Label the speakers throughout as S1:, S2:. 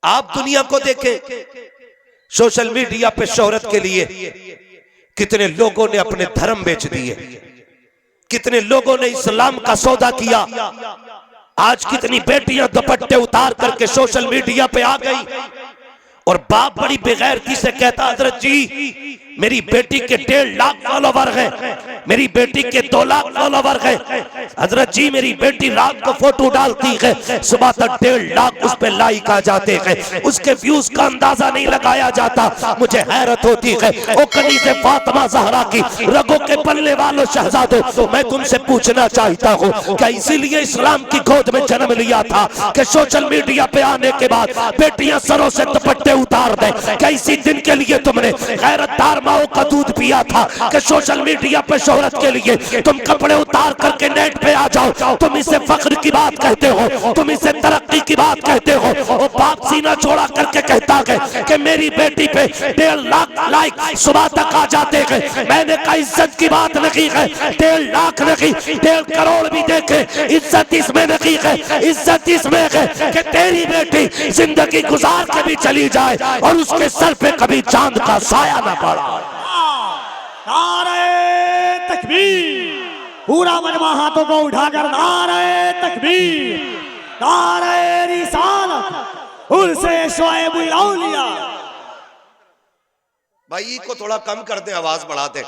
S1: आप दुनिया को देखें, सोशल मीडिया पे शोहरत के लिए कितने लोगों ने अपने धर्म बेच दिए, कितने लोगों ने इस्लाम का सौदा किया। आज कितनी बेटियां दुपट्टे उतार करके सोशल मीडिया पे आ गई और बाप बड़ी बेगैरती से कहता, हजरत जी मेरी बेटी के 1.5 लाख फॉलोवर हैं, मेरी बेटी के 2 लाख फॉलोवर हैं। हजरत जी मेरी बेटी रात को फोटो डालती है, सुबह तक 1.5 लाख उस पे लाइक आ जाते हैं, उसके व्यूज का अंदाजा नहीं लगाया जाता। मुझे हैरत होती है, ओ कनीज़ फातिमा ज़हरा की रगों के पल्ले वालों शहजादों, मैं तुमसे पूछना चाहता हूँ, क्या इसीलिए इस्लाम की गोद में जन्म लिया था कि सोशल मीडिया पे आने के बाद बेटियां सरों से दुपट्टे उतार दें? क्या इसी दिन के लिए तुमने गैरतदार माओ का दूध पिया था कि सोशल मीडिया पे शोहरत के लिए तुम कपड़े उतार करके नेट पे आ जाओ? तुम इसे फख्र की बात कहते हो, तुम इसे तरक्की की बात कहते हो। वो बाप सीना छोड़ा करके कहता है कि मेरी बेटी पे 1.5 लाख लाइक सुबह तक आ जाते हैं। मैंने कहा इज्जत की बात नहीं है, 1.5 लाख नहीं 1.5 करोड़ भी देखे, इज्जत इसमें नहीं है, इज्जत इसमें है कि तेरी बेटी जिंदगी गुजार के भी चली जाए और उसके सर पे कभी चांद का साया ना पड़ा।
S2: नारे तकबीर, पूरा मजमा हाथों को उठाकर नारे तकबीर, नारे रिसालत, उर्से शुएबुल औलिया।
S1: भाई को थोड़ा कम कर दे, आवाज बढ़ा दे।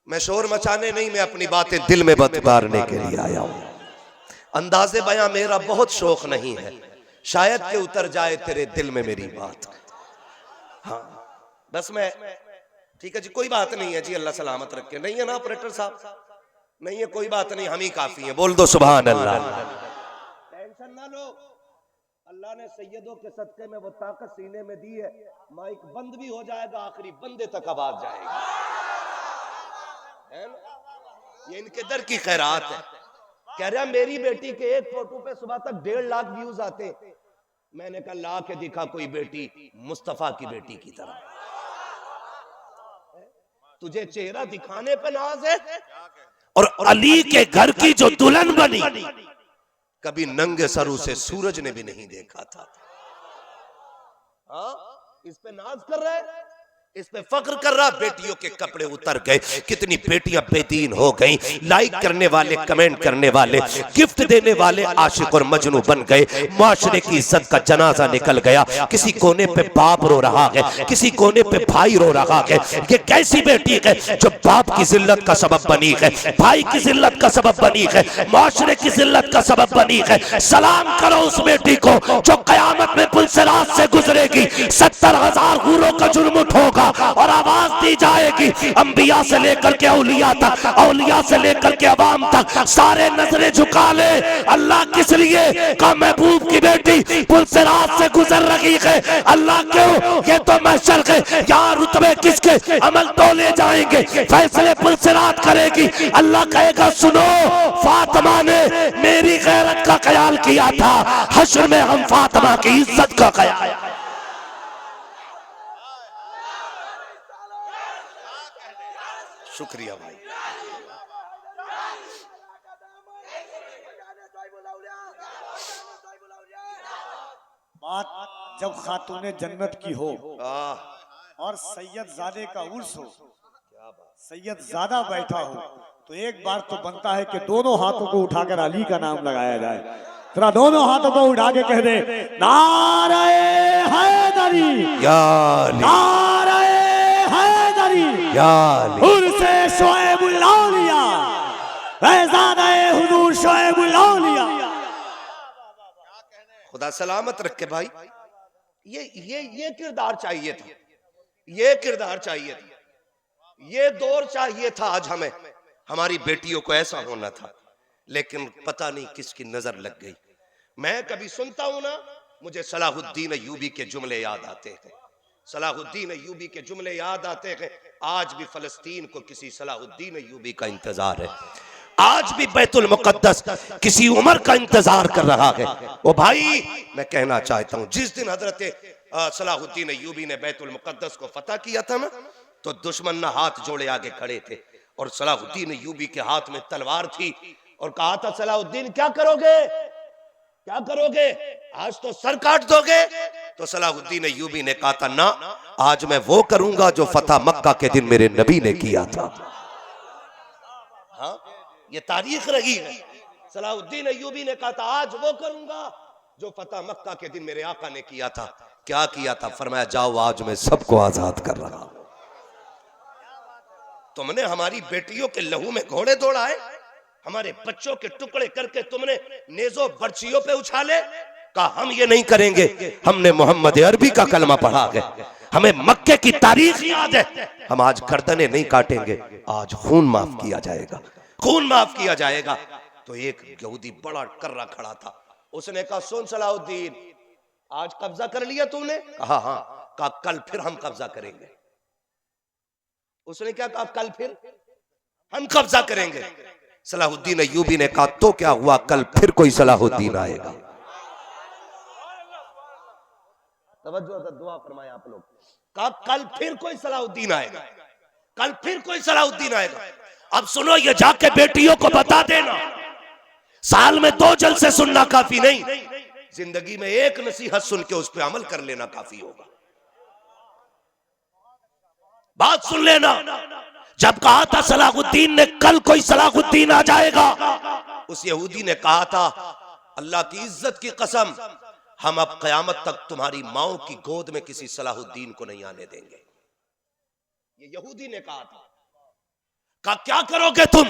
S1: मैं शोर मचाने नहीं, मैं अपनी बातें दिल में बतबारने के लिए आया हूं। अंदाजे बयां मेरा बहुत शौक नहीं है, शायद के उतर जाए तेरे दिल में मेरी बात। हाँ बस मैं, ठीक है जी, कोई बात नहीं है जी, अल्लाह सलामत रखे। नहीं है ना ऑपरेटर साहब? नहीं है, कोई बात नहीं, हम ही काफी हैं। बोल दो सुभान अल्लाह। टेंशन ना लो, अल्लाह ने सैयदों के सदके में वो ताकत सीने में दी है, माइक बंद भी हो जाएगा, आखिरी बंदे तक आवाज जाएगी, है ना? ये इनके दर की खैरात है। कह रहा मेरी बेटी के एक फोटो पे सुबह तक 1.5 लाख व्यूज आते। मैंने कहा ला के दिखा कोई बेटी मुस्तफा की बेटी की तरह। तुझे चेहरा दिखाने पे नाज है, और अली के घर की जो दुल्हन बनी कभी नंगे सरू से सूरज ने भी नहीं देखा था। हाँ इस पे नाज कर रहा है, इस पे फख्र कर रहा। बेटियों के कपड़े उतर गए, कितनी बेटियां बेदीन हो गईं। लाइक करने वाले, कमेंट करने वाले, गिफ्ट देने वाले आशिक और मजनू बन गए। माशरे की इज्जत का जनाजा निकल गया। किसी कोने पे बाप रो रहा है, किसी कोने पे भाई रो रहा है। ये कैसी बेटी है जो बाप की जिल्लत का सबब बनी है, भाई की जिल्लत का सबब बनी है, माशरे की जिल्लत का सबब बनी है। सलाम करो उस बेटी को जो कयामत में पुलसिरात से गुजरेगी, 70,000 हूरों का जुर्म उठोगा और आवाज दी जाएगी अंबिया से लेकर के औलिया तक, औलिया से लेकर के अवाम तक, सारे नजरें झुका ले। अल्लाह किस लिए का महबूब की बेटी पुलसिरात से गुजर रही है? अल्लाह क्यों? ये तो महशर है, यहाँ रुतबे किसके अमल तोले जाएंगे, फैसले पुलसिरात करेगी। अल्लाह कहेगा सुनो, फातिमा ने मेरी गैरत का ख्याल किया था, हश्र में हम फातिमा की इज्जत का ख्याल। शुक्रिया भाई।
S2: बात जब खातूने जन्नत की हो और सैयद ज़ादे का उर्स हो, सैयद ज़ादा बैठा हो, तो एक बार तो बनता है कि दोनों हाथों को उठाकर अली का नाम लगाया जाए। तेरा दोनों हाथों को उठा के कह दे नारे हैदरी, नारे हैदरी, उर्से शुएबुल औलिया, ज़ादे हुजूर शुएबुल औलिया।
S1: खुदा सलामत रखे भाई। ये किरदार चाहिए था, ये किरदार चाहिए था, ये दौर चाहिए था। आज हमें हमारी बेटियों को ऐसा होना था, लेकिन पता नहीं किसकी नजर लग गई। मैं कभी सुनता हूं ना, मुझे सलाहुद्दीन अय्यूबी के जुमले याद आते हैं, सलाहुद्दीन अय्यूबी के जुमले याद आते हैं। आज भी फलस्तीन को किसी सलाहुद्दीन अय्यूबी का इंतजार है, आज भी बैतुल मुकद्दस किसी उमर का इंतजार कर रहा है। ओ भाई मैं कहना चाहता हूं, जिस दिन हजरत सलाहुद्दीन अय्यूबी ने बैतुल मुकद्दस को फतह किया था ना, तो दुश्मन ना हाथ जोड़े आगे खड़े थे और सलाहुद्दीन अय्यूबी के हाथ में तलवार थी और कहा था सलाहुद्दीन क्या करोगे, क्या करोगे? आज तो सर काट दोगे, तो सलाहुद्दीन अय्यूबी ने कहा था ना, आज मैं वो करूंगा जो फतह मक्का के दिन मेरे नबी ने किया था। हाँ, ये तारीख रही है। सलाहुद्दीन अय्यूबी ने कहा था आज वो करूंगा जो फतह मक्का के दिन मेरे आका ने किया था। क्या किया था? फरमाया जाओ आज मैं सबको आजाद कर रहा हूं। तुमने हमारी बेटियों के लहू में घोड़े दौड़ाए, हमारे बच्चों के टुकड़े करके तुमने नेजो बर्चियों पे उछाले। कहा हम ये नहीं करेंगे, हमने मोहम्मद अरबी का कलमा पढ़ा है, हमें मक्के की तारीख याद है, हम आज गर्दनें नहीं काटेंगे, आज खून माफ किया जाएगा, खून माफ किया जाएगा। तो एक यहूदी बड़ा कर्रा खड़ा था, उसने कहा सुन सलाहुद्दीन, आज कब्जा कर लिया तूने? कहा हाँ। कहा कल फिर हम कब्जा करेंगे। उसने क्या कहा? कल फिर हम कब्जा करेंगे। सलाहुद्दीन अय्यूबी ने कहा तो क्या हुआ, कल फिर कोई सलाहुद्दीन आएगा। तवज्जो से दुआ फरमाए आप लोग। कहा कल फिर कोई सलाहुद्दीन आएगा, कल फिर कोई सलाहुद्दीन आएगा। अब सुनो, ये जाके बेटियों को बता देना, साल में 2 जलसे सुनना काफी नहीं, जिंदगी में एक नसीहत सुन के उस पर अमल कर लेना काफी होगा। बात सुन लेना, जब कहा था सलाहुद्दीन ने कल कोई सलाहुद्दीन आ जाएगा, उस यहूदी ने कहा था अल्लाह की इज्जत की कसम, हम अब कयामत तक तुम्हारी माओ की गोद में किसी सलाहुद्दीन को नहीं आने देंगे। ये यहूदी ने कहा था। कहा क्या करोगे तुम,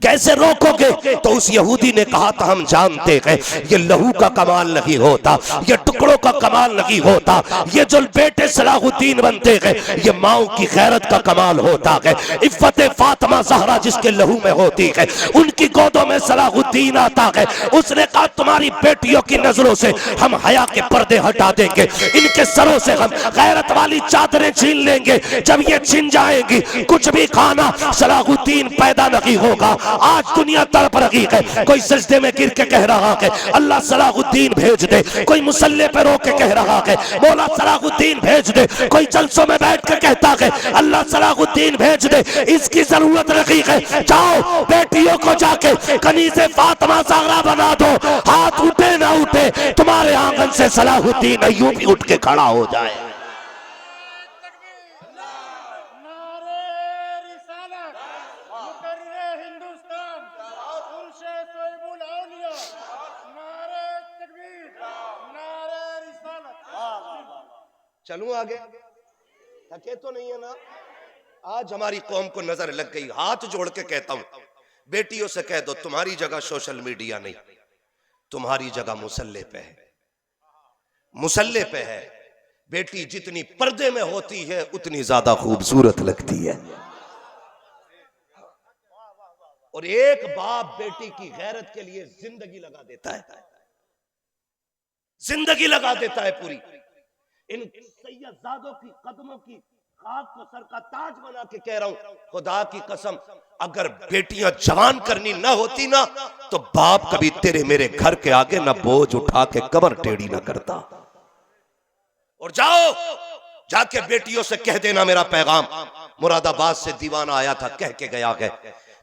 S1: कैसे रोकोगे? तो उस यहूदी ने कहा था हम जानते हैं ये लहू का कमाल नहीं होता, ये टुकड़ों का कमाल नहीं होता, ये जो बेटे सलाहुद्दीन बनते हैं ये माओ की गैरत का कमाल होता है। इफ़्फ़त फातिमा ज़हरा जिसके लहू में होती है, उनकी गोदों में सलाहुद्दीन आता है। उसने कहा तुम्हारी बेटियों की नजरों से हम हया के पर्दे हटा देंगे, इनके सरों से हम गैरत वाली चादरें छीन लेंगे। जब ये छिन जाएंगी कुछ भी खाना सलाहुद्दीन पैदा नहीं होगा। आज दुनिया तड़प रही है, कोई सजदे में गिर के कह रहा है अल्लाह सलाहुद्दीन भेज दे, कोई मुसल्ले पे रो के कह रहा है मौला सलाहुद्दीन भेज दे, कोई जलसों में बैठ के कहता है अल्लाह सलाहुद्दीन भेज दे। इसकी जरूरत नहीं है, जाओ बेटियों को जाके कनीज़े फातिमा ज़हरा बना दो, हाथ उठे ना उठे तुम्हारे आंगन से सलाहुद्दीन अय्यूबी उठ के खड़ा हो जाए। चलूं आगे, थके तो नहीं है ना? आज हमारी कौम को नजर लग गई। हाथ जोड़ के कहता हूं, बेटियों से कह दो तुम्हारी जगह सोशल मीडिया नहीं, तुम्हारी जगह मुसल्ले पे है, मुसल्ले पे है। बेटी जितनी पर्दे में होती है उतनी ज्यादा खूबसूरत लगती है। और एक बाप बेटी की गैरत के लिए जिंदगी लगा देता है, जिंदगी लगा देता है पूरी। इन सैयदजादों की कदमों की खाक को सर का ताज बना के कह रहा हूं, खुदा की कसम अगर बेटियां जवान करनी ना होती ना तो बाप कभी तेरे मेरे घर के आगे ना बोझ उठा के कमर टेढ़ी ना करता। और जाओ जाके बेटियों से कह देना मेरा पैगाम, मुरादाबाद से दीवाना आया था, कह के गया है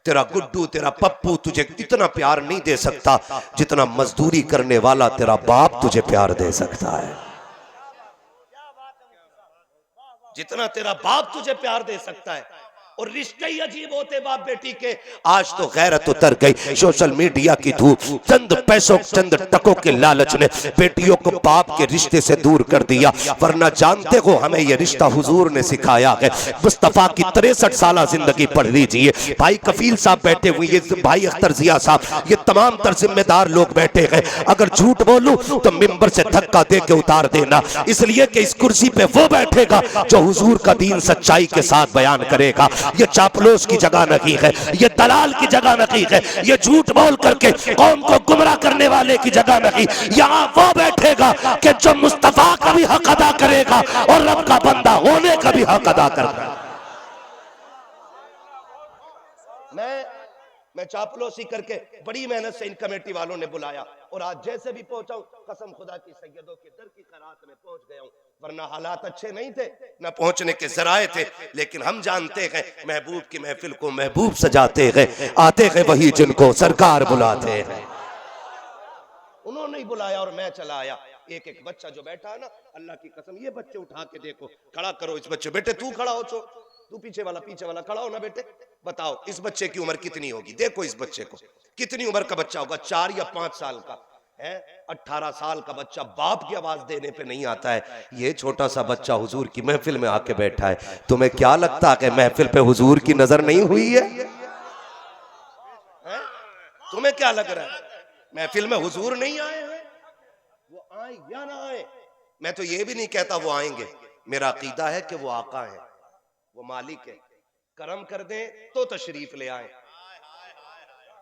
S1: तेरा गुड्डू तेरा पप्पू तुझे इतना प्यार नहीं दे सकता जितना मजदूरी करने वाला तेरा बाप तुझे प्यार दे सकता है, जितना तेरा बाप तुझे प्यार दे सकता है। और रिश्ते ही अजीब होते बाप बेटी के। आज तो गैरत उतर गई, सोशल मीडिया की धूप, चंद पैसों चंद टकों के लालच ने बेटियों को बाप के रिश्ते से दूर कर दिया। वरना जानते हो हमें यह रिश्ता हुजूर ने सिखाया है। मुस्तफा की 63 साल जिंदगी पढ़ लीजिए, भाई कफील साहब बैठे हुए, ये भाई अख्तर जिया साहब, ये तमाम तर जिम्मेदार लोग बैठे हैं। अगर झूठ बोलूं तो मिंबर से धक्का दे के उतार देना, इसलिए कि इस कुर्सी पे वो बैठेगा जो हुजूर का दीन सच्चाई के साथ बयान करेगा। ये चापलूस की जगह नहीं है, ये दलाल की जगह नहीं है, ये झूठ बोल करके कौम को गुमराह करने वाले की जगह नहीं। यहाँ वो बैठेगा कि जो मुस्तफा का भी हक अदा करेगा और रब का बंदा होने का भी हक अदा करेगा। मैं चापलूसी करके बड़ी मेहनत से इन कमेटी वालों ने बुलाया और आज जैसे भी पहुंचा हूं, कसम खुदा की सैयदों के दर की खैरात में पहुंच गया हूं। वरना हालात अच्छे नहीं थे, न पहुंचने के जराए थे, लेकिन हम जानते हैं महबूब की महफिल को महबूब सजाते हैं, आते हैं वही जिनको सरकार बुलाते हैं। उन्होंने ही बुलाया और मैं चला आया। एक एक बच्चा जो बैठा है ना, अल्लाह की कसम, ये बच्चे उठा के देखो, खड़ा करो इस बच्चे, बेटे तू खड़ा हो, तू पीछे वाला खड़ा हो ना बेटे, बताओ इस बच्चे की उम्र कितनी होगी, देखो इस बच्चे को कितनी उम्र का बच्चा होगा, 4 या 5 साल का है। 18 साल का बच्चा बाप की आवाज देने पे नहीं आता है, ये छोटा सा बच्चा हुजूर की महफिल में आके बैठा है। तुम्हें क्या लगता है कि महफिल पे हुजूर की नजर नहीं हुई है? तुम्हें क्या लग रहा है महफिल में हुजूर नहीं आए हैं? वो आए या ना आए, मैं तो ये भी नहीं कहता वो आएंगे, मेरा अकीदा है कि वो आका है, वो मालिक है, करम कर दें तो तशरीफ ले आए।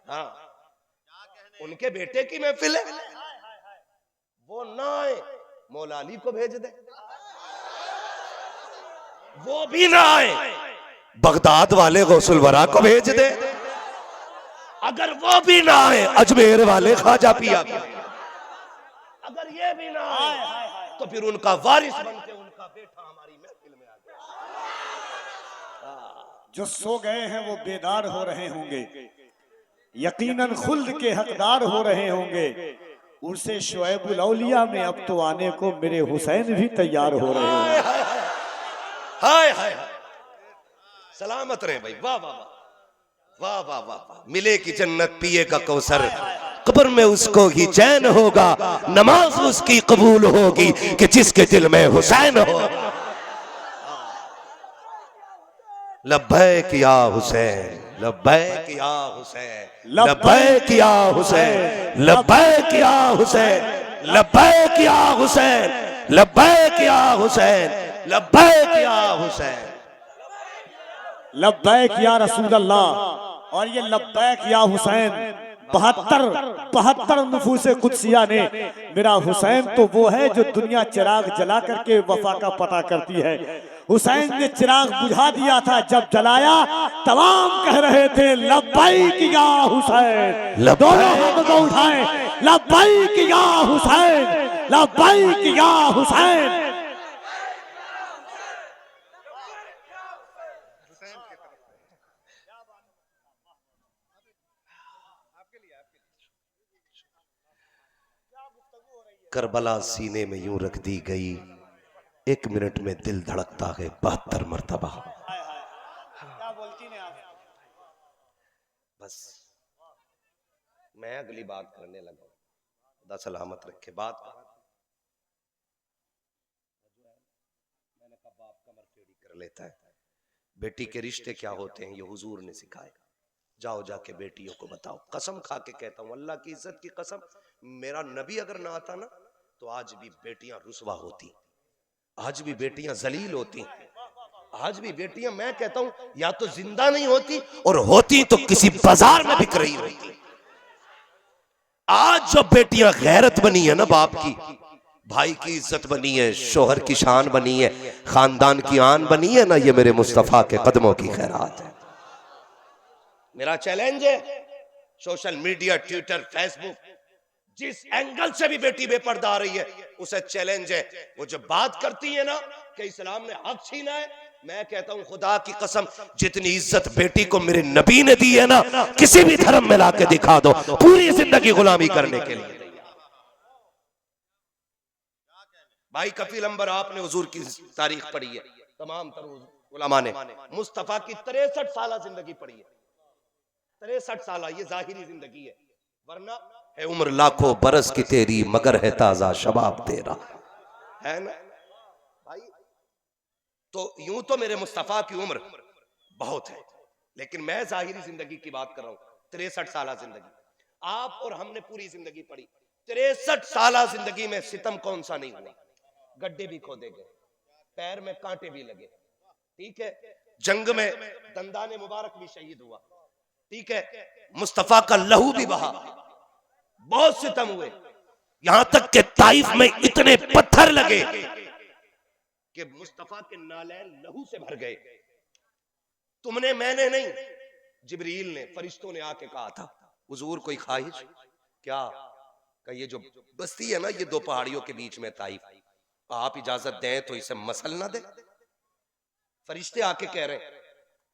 S1: हाँ, उनके बेटे की महफिल है, वो ना आए, मौला अली को भेज दे, वो भी ना आए, बगदाद वाले गौसुल वरा को भेज दे, अगर वो भी ना आए अजमेर वाले ख्वाजा पिया को, अगर ये भी ना आए तो फिर उनका वारिस बन के उनका बेटा हमारी महफिल में आ गया।
S2: जो सो गए हैं वो बेदार हो रहे होंगे, यकीनन खुल्द के हकदार हो रहे होंगे। उर्से शुएबुल औलिया में अब तो आने को मेरे हुसैन भी तैयार हो रहे होंगे।
S1: हाय हाय, सलामत रहे भाई, वाह वाह वाह वाह वाह वाह, मिलेगी जन्नत पिएगा कौसर, कब्र में उसको ही चैन होगा, नमाज उसकी कबूल होगी कि जिसके दिल में हुसैन हो। लब्बैक या हुसैन, लब्बैक या हुसैन, लब्बैक या हुसैन, लब्बैक या हुसैन, लब्बैक या हुसैन, लब्बैक या हुसैन, लब्बैक या हुसैन,
S2: लब्बैक या रसूल अल्लाह। और ये लब्बैक या हुसैन 72 नफूसे कुदसिया ने, मेरा हुसैन तो वो है जो दुनिया चिराग जला करके वफा का पता करती है। हुसैन ने चिराग बुझा दिया था, जब जलाया तमाम कह रहे थे लब्बैक या हुसैन, दोनों हाथ को उठाए, लब्बैक या हुसैन, लब्बैक या हुसैन।
S1: करबला सीने में यूं रख दी गई, 1 मिनट में दिल धड़कता है 72 मरतबा।
S2: क्या बोलती ने आप?
S1: बस मैं अगली बात करने लगा, खुदा सलामत रखे। बात मैंने कहा बाप कमर टेढ़ी कर लेता है, बेटी के रिश्ते क्या होते हैं ये हुजूर ने सिखाए, जाओ जाके बेटियों को बताओ। कसम खा के कहता हूं, अल्लाह की इज्जत की कसम, मेरा नबी अगर ना आता ना तो आज भी बेटियां रुसवा होती, आज भी बेटियां जलील होती, आज भी बेटियां, मैं कहता हूं, या तो जिंदा नहीं होती और होती तो किसी बाजार में बिक रही होती। आज जो बेटियां गैरत बनी है ना, बाप की, भाई की इज्जत बनी है, शोहर की शान बनी है, खानदान की आन बनी है ना, ये मेरे मुस्तफा के कदमों की खैरात है। मेरा चैलेंज है, सोशल मीडिया, ट्विटर, फेसबुक, जिस एंगल से भी बेटी बेपर्दा आ रही है उसे चैलेंज है। वो जो बात करती है ना कि इस्लाम ने हक छीना है, मैं कहता हूं खुदा की कसम, जितनी इज्जत बेटी को मेरे नबी ने दी है ना, किसी भी धर्म में लाके दिखा दो, पूरी जिंदगी गुलामी करने के लिए। भाई कफील अंबर, आपने हुजूर की तारीख पढ़ी है, तमाम उलमा ने मुस्तफा की 63 साल जिंदगी पढ़ी है, 63 साल, ये जाहिरी जिंदगी है, वरना है उम्र लाखों बरस की तेरी, मगर है ताजा शबाब तेरा, है ना भाई। तो यूं तो मेरे मुस्तफा की उम्र बहुत है, लेकिन मैं जाहिरी जिंदगी की बात कर रहा हूं, 63 साल जिंदगी। आप और हमने पूरी जिंदगी पढ़ी, 63 साल जिंदगी में सितम कौन सा नहीं हुआ, गड्ढे भी खोदे गए, पैर में कांटे भी लगे, ठीक है, जंग में दंदाने मुबारक भी शहीद हुआ, ठीक है, मुस्तफा का लहू भी बहा, बहुत सितम हुए, यहां तक के ताइफ में इतने पत्थर लगे कि मुस्तफा के नालैन लहू से भर गए। तुमने, मैंने नहीं, जिब्रील ने, फरिश्तों ने आके कहा था, हुजूर कोई ख्वाहिश क्या? कि ये जो बस्ती है ना, ये 2 पहाड़ियों के बीच में ताइफ, आप इजाजत दें तो इसे मसल ना दे। फरिश्ते आके कह रहे हैं,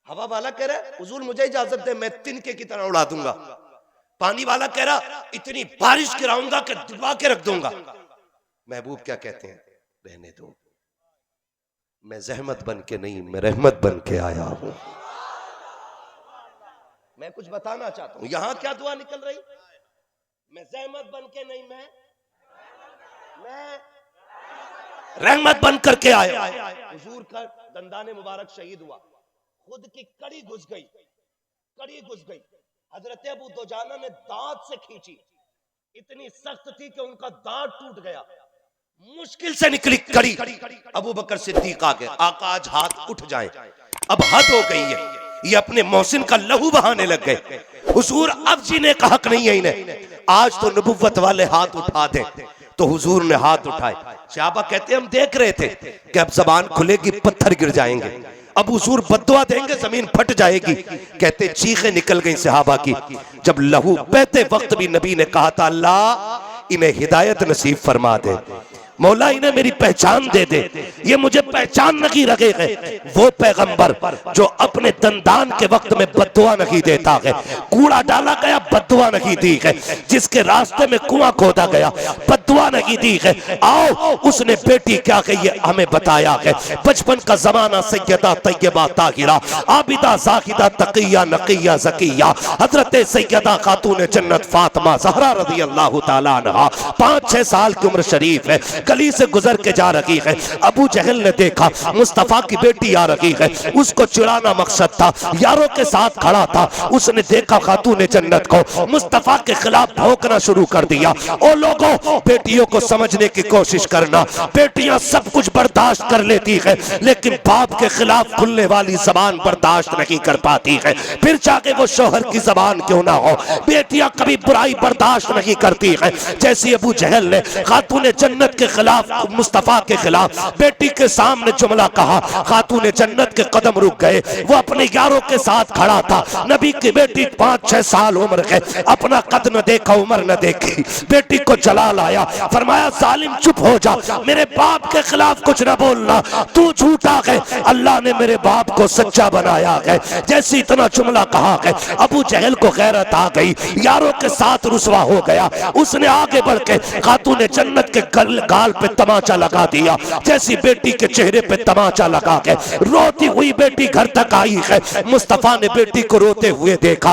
S1: हवा वाला कह रहा है हुजूर मुझे इजाजत दे, मैं तिनके की तरह उड़ा दूंगा। पानी वाला कह रहा इतनी बारिश गिराऊंगा कि डुबा के रख दूंगा। महबूब क्या कहते हैं, रहने दो, मैं जहमत बन के नहीं, मैं रहमत बन के आया हूं। मैं कुछ बताना चाहता हूं, यहां क्या दुआ निकल रही, मैं जहमत बन के नहीं, मैं रहमत बन करके आया। हुजूर का दंदाने मुबारक शहीद हुआ, खुद की कड़ी घुस गई, कड़ी घुस गई। हजरत अबू दुजाना ने दांत से खींची, इतनी सख्त थी कि उनका दांत टूट गया, मुश्किल से निकली कड़ी। अबू बकर सिद्दीक आ गए, आका आज हाथ उठ जाए, अब हद हो गई है, ये अपने मोहसिन का लहू बहाने लग गए। हुजूर अब जीने का हक नहीं है इन्हें, आज तो नबुव्वत वाले हाथ उठा दे। तो हुजूर ने हाथ उठाए, सहाबा कहते हम देख रहे थे कि अब जबान खुलेगी, पत्थर गिर जाएंगे, अब हुजूर बद्दुआ देंगे, जमीन फट जाएगी। कहते चीखें निकल गई सहाबा की। जब लहू बहते वक्त भी नबी ने कहा था, अल्लाह इन्हें हिदायत नसीब फरमा दे, मौला इन्हें मेरी पहचान दे दे, ये मुझे पहचान नहीं रखेगा। वो पैगंबर जो अपने दंदान के वक्त में बद्दुआ नहीं देता है, कूड़ा डाला गया बद्दुआ नहीं दी है, जिसके रास्ते में कुआं खोदा गया बद्दुआ नहीं दी है। आओ उसने बेटी क्या कही है हमें बताया है। बचपन का जमाना सैयदा तैयबा ताहिरा आबिदा जाहिदा तकिया नकिया ज़किया हजरत सैयदा खातून जन्नत फातिमा ज़हरा रज़ी अल्लाह ताला अन्हा 5-6 साल की उम्र शरीफ है, गली से गुजर के जा रही है। अबू जहल ने देखा मुस्तफा की बेटी आ रही है, उसको चिढ़ाना मकसद था, यारों के साथ खड़ा था। उसने देखा खातून जन्नत को, मुस्तफा के खिलाफ भौंकना शुरू कर दिया। ओ लोगों, बेटियों को समझने की कोशिश करना, बेटियां सब कुछ बर्दाश्त कर लेती है, लेकिन बाप के खिलाफ खुलने वाली जबान बर्दाश्त नहीं कर पाती है, फिर चाहे वो शोहर की जबान क्यों ना हो। बेटियां कभी बुराई बर्दाश्त नहीं करती है। जैसे अबू जहल ने खातून जन्नत के खिलाफ, मुस्तफा के खिलाफ बेटी के सामने जुमला कहा, खातून जन्नत के कदम रुक गए। वो अपने यारों के साथ खड़ा था, नबी की बेटी 5-6 साल उम्र है, अपना कद न देखा, उम्र न देखी, बेटी को जलाल आया, फरमाया जालिम चुप हो जा, मेरे बाप के खिलाफ कुछ न बोलना, तू झूठा है, अल्लाह ने मेरे बाप को सच्चा बनाया है। जैसे इतना जुमला कहा है, अबू जहल को गैरत आ गई, यारों के साथ रुसवा हो गया। उसने आगे बढ़ के खातून जन्नत के गाल पे तमाचा लगा दिया। जैसी बेटी के चेहरे पे तमाचा लगा के रोती हुई बेटी घर तक आई है। मुस्तफा ने बेटी को रोते हुए देखा,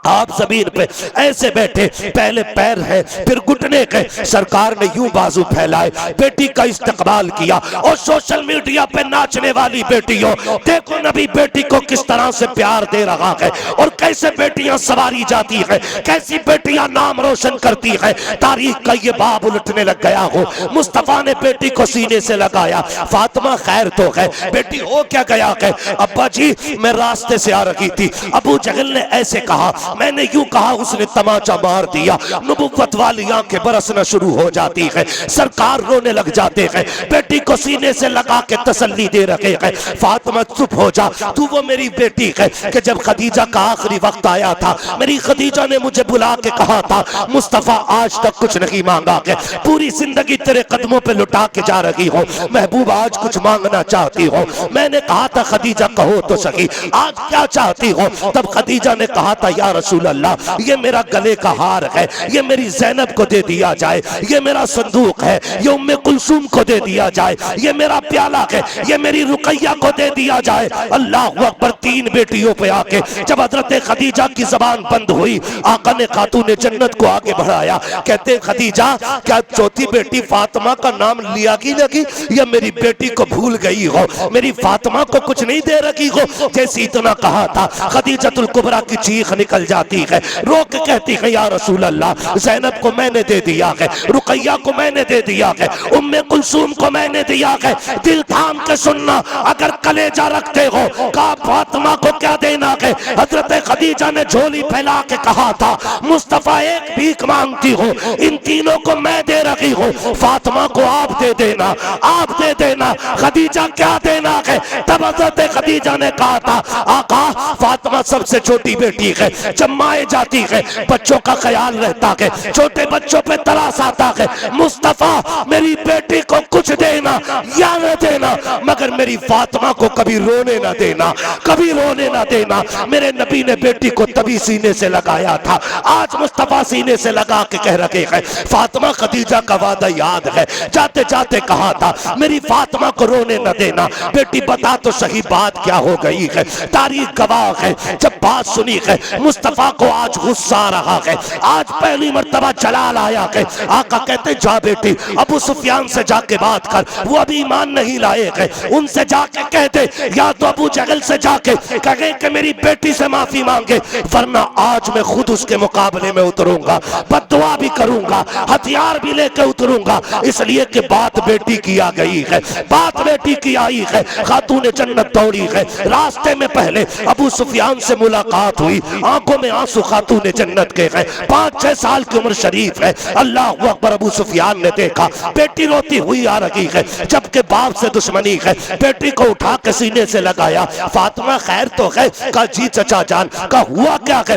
S1: आप जमीन पे ऐसे बैठे, पहले पैर है फिर घुटने के, सरकार ने यूं बाजू फैलाए बेटी का इस्तकबाल किया। और सोशल मीडिया पे नाचने वाली बेटियों, देखो नबी बेटी को किस तरह से प्यार दे रहा है, और कैसे बेटियां सवारी जाती है, कैसी बेटियां नाम रोशन करती है। तारीख का ये बाब उलटने लग गया हो। मुस्तफा ने बेटी को सीने से लगाया, फातिमा खैर तो है, बेटी हो क्या गया है। अब्बा जी मैं रास्ते से आ रही थी, अबू जहल ने ऐसे कहा, मैंने यूं कहा, उसने तमाचा मार दिया। नबुव्वत वाली आंखें बरसना शुरू हो जाती है, सरकार रोने लग जाते हैं, बेटी को सीने से लगा के तसल्ली दे रहे हैं। फातिमा चुप हो जा, तू वो मेरी बेटी है कि जब खदीजा का आखिरी वक्त आया था, मेरी खदीजा ने मुझे बुला के कहा था, मुस्तफा आज तक कुछ नहीं मांगा है, पूरी जिंदगी तेरे कदमों पे लुटा के जा रही हो, महबूब आज कुछ मांगना चाहती हो। मैंने कहा था खदीजा कहो तो सही, आज क्या चाहती हो। तब खदीजा ने कहा था, या रसूल अल्लाह, ये मेरा गले का हार है, ये मेरी ज़ैनब को दे दिया जाए, ये मेरा संदूक है, ये उम्मे कुलसूम को दे दिया जाए, ये मेरा प्याला है, ये मेरी रुकैया को दे दिया जाए। अल्लाह अकबर। 3 बेटियों पे आके जब हजरत खदीजा की जबान बंद हुई, आका ने खातून जन्नत को आगे बढ़ाया, कहते खदीजा क्या चौथी बेटी फातिमा का नाम लिया की लगी, या मेरी बेटी को भूल गई हो, मेरी फातिमा को कुछ नहीं दे रखी हो। जैसे इतना कहा था, खदीजतुल कुबरा की चीख निकल जाती है, रो के कहती है, या रसूल अल्लाह, ज़ैनब को मैंने दे दिया है, रुकैया को मैंने दे दिया है, उम्मे कुलसूम को मैंने दिया है। दिल थाम के सुनना, अगर कलेजा रखते हो, कहा फातिमा को क्या देना है। हजरत खदीजा ने झोली फैला के कहा था, मुस्तफा एक भीख मांगती हो, इन तीनों को मैं दे रही हूँ, फातिमा को आप दे देना, आप दे देना। खदीजा क्या देना है। तब हजरत खदीजा ने कहा था, आका फातिमा सबसे छोटी बेटी है, जब माए जाती है बच्चों का ख्याल रहता है, छोटे बच्चों पे तरास आता है, मुस्तफा मेरी बेटी को कुछ देना या न देना। मगर मेरी फातिमा को कभी रोने ना देना, कभी रोने ना देना। मेरे नबी ने बेटी को तभी सीने से लगाया था, आज मुस्तफा सीने से लगा के कह रखे हैं। फातिमा खदीजा का वादा याद है, जाते जाते कहा था मेरी फातिमा को रोने न देना। बेटी बता तो सही बात क्या हो गई है? तारीख गवाह है, जब बात सुनी है मुस्तफा को आज गुस्सा आ रहा है, आज पहली मर्तबा जलाल आया है। आका कहते जा बेटी अबू सुफियान से जाके बात कर, वो अभी ईमान नहीं लाए हैं, उनसे जाके कह दे या तो अबू जहल से जाके कहे कि मेरी बेटी से माफी मांगे, वरना आज मैं खुद उसके मुकाबले में उतरूंगा, बद्दुआ भी करूंगा, हथियार भी लेकर उतरूंगा। इसलिए कि बात बेटी की आ गई है, बात बेटी की आई है। खातून जन्नत दौड़ी है, रास्ते में पहले अबू सुफियान से मुलाकात हुई, आंखों में आंसू खातून जन्नत के हैं, 5-6 साल की उम्र शरीफ है। अल्लाह अकबर, अबू सुफियान ने देखा बेटी रोती हुई आ रही है, जबकि बाप से दुश्मनी है। बेटी को उठा के सीने से लगाया, फातिमा खैर तो है? का जी चचा जान। का हुआ क्या है?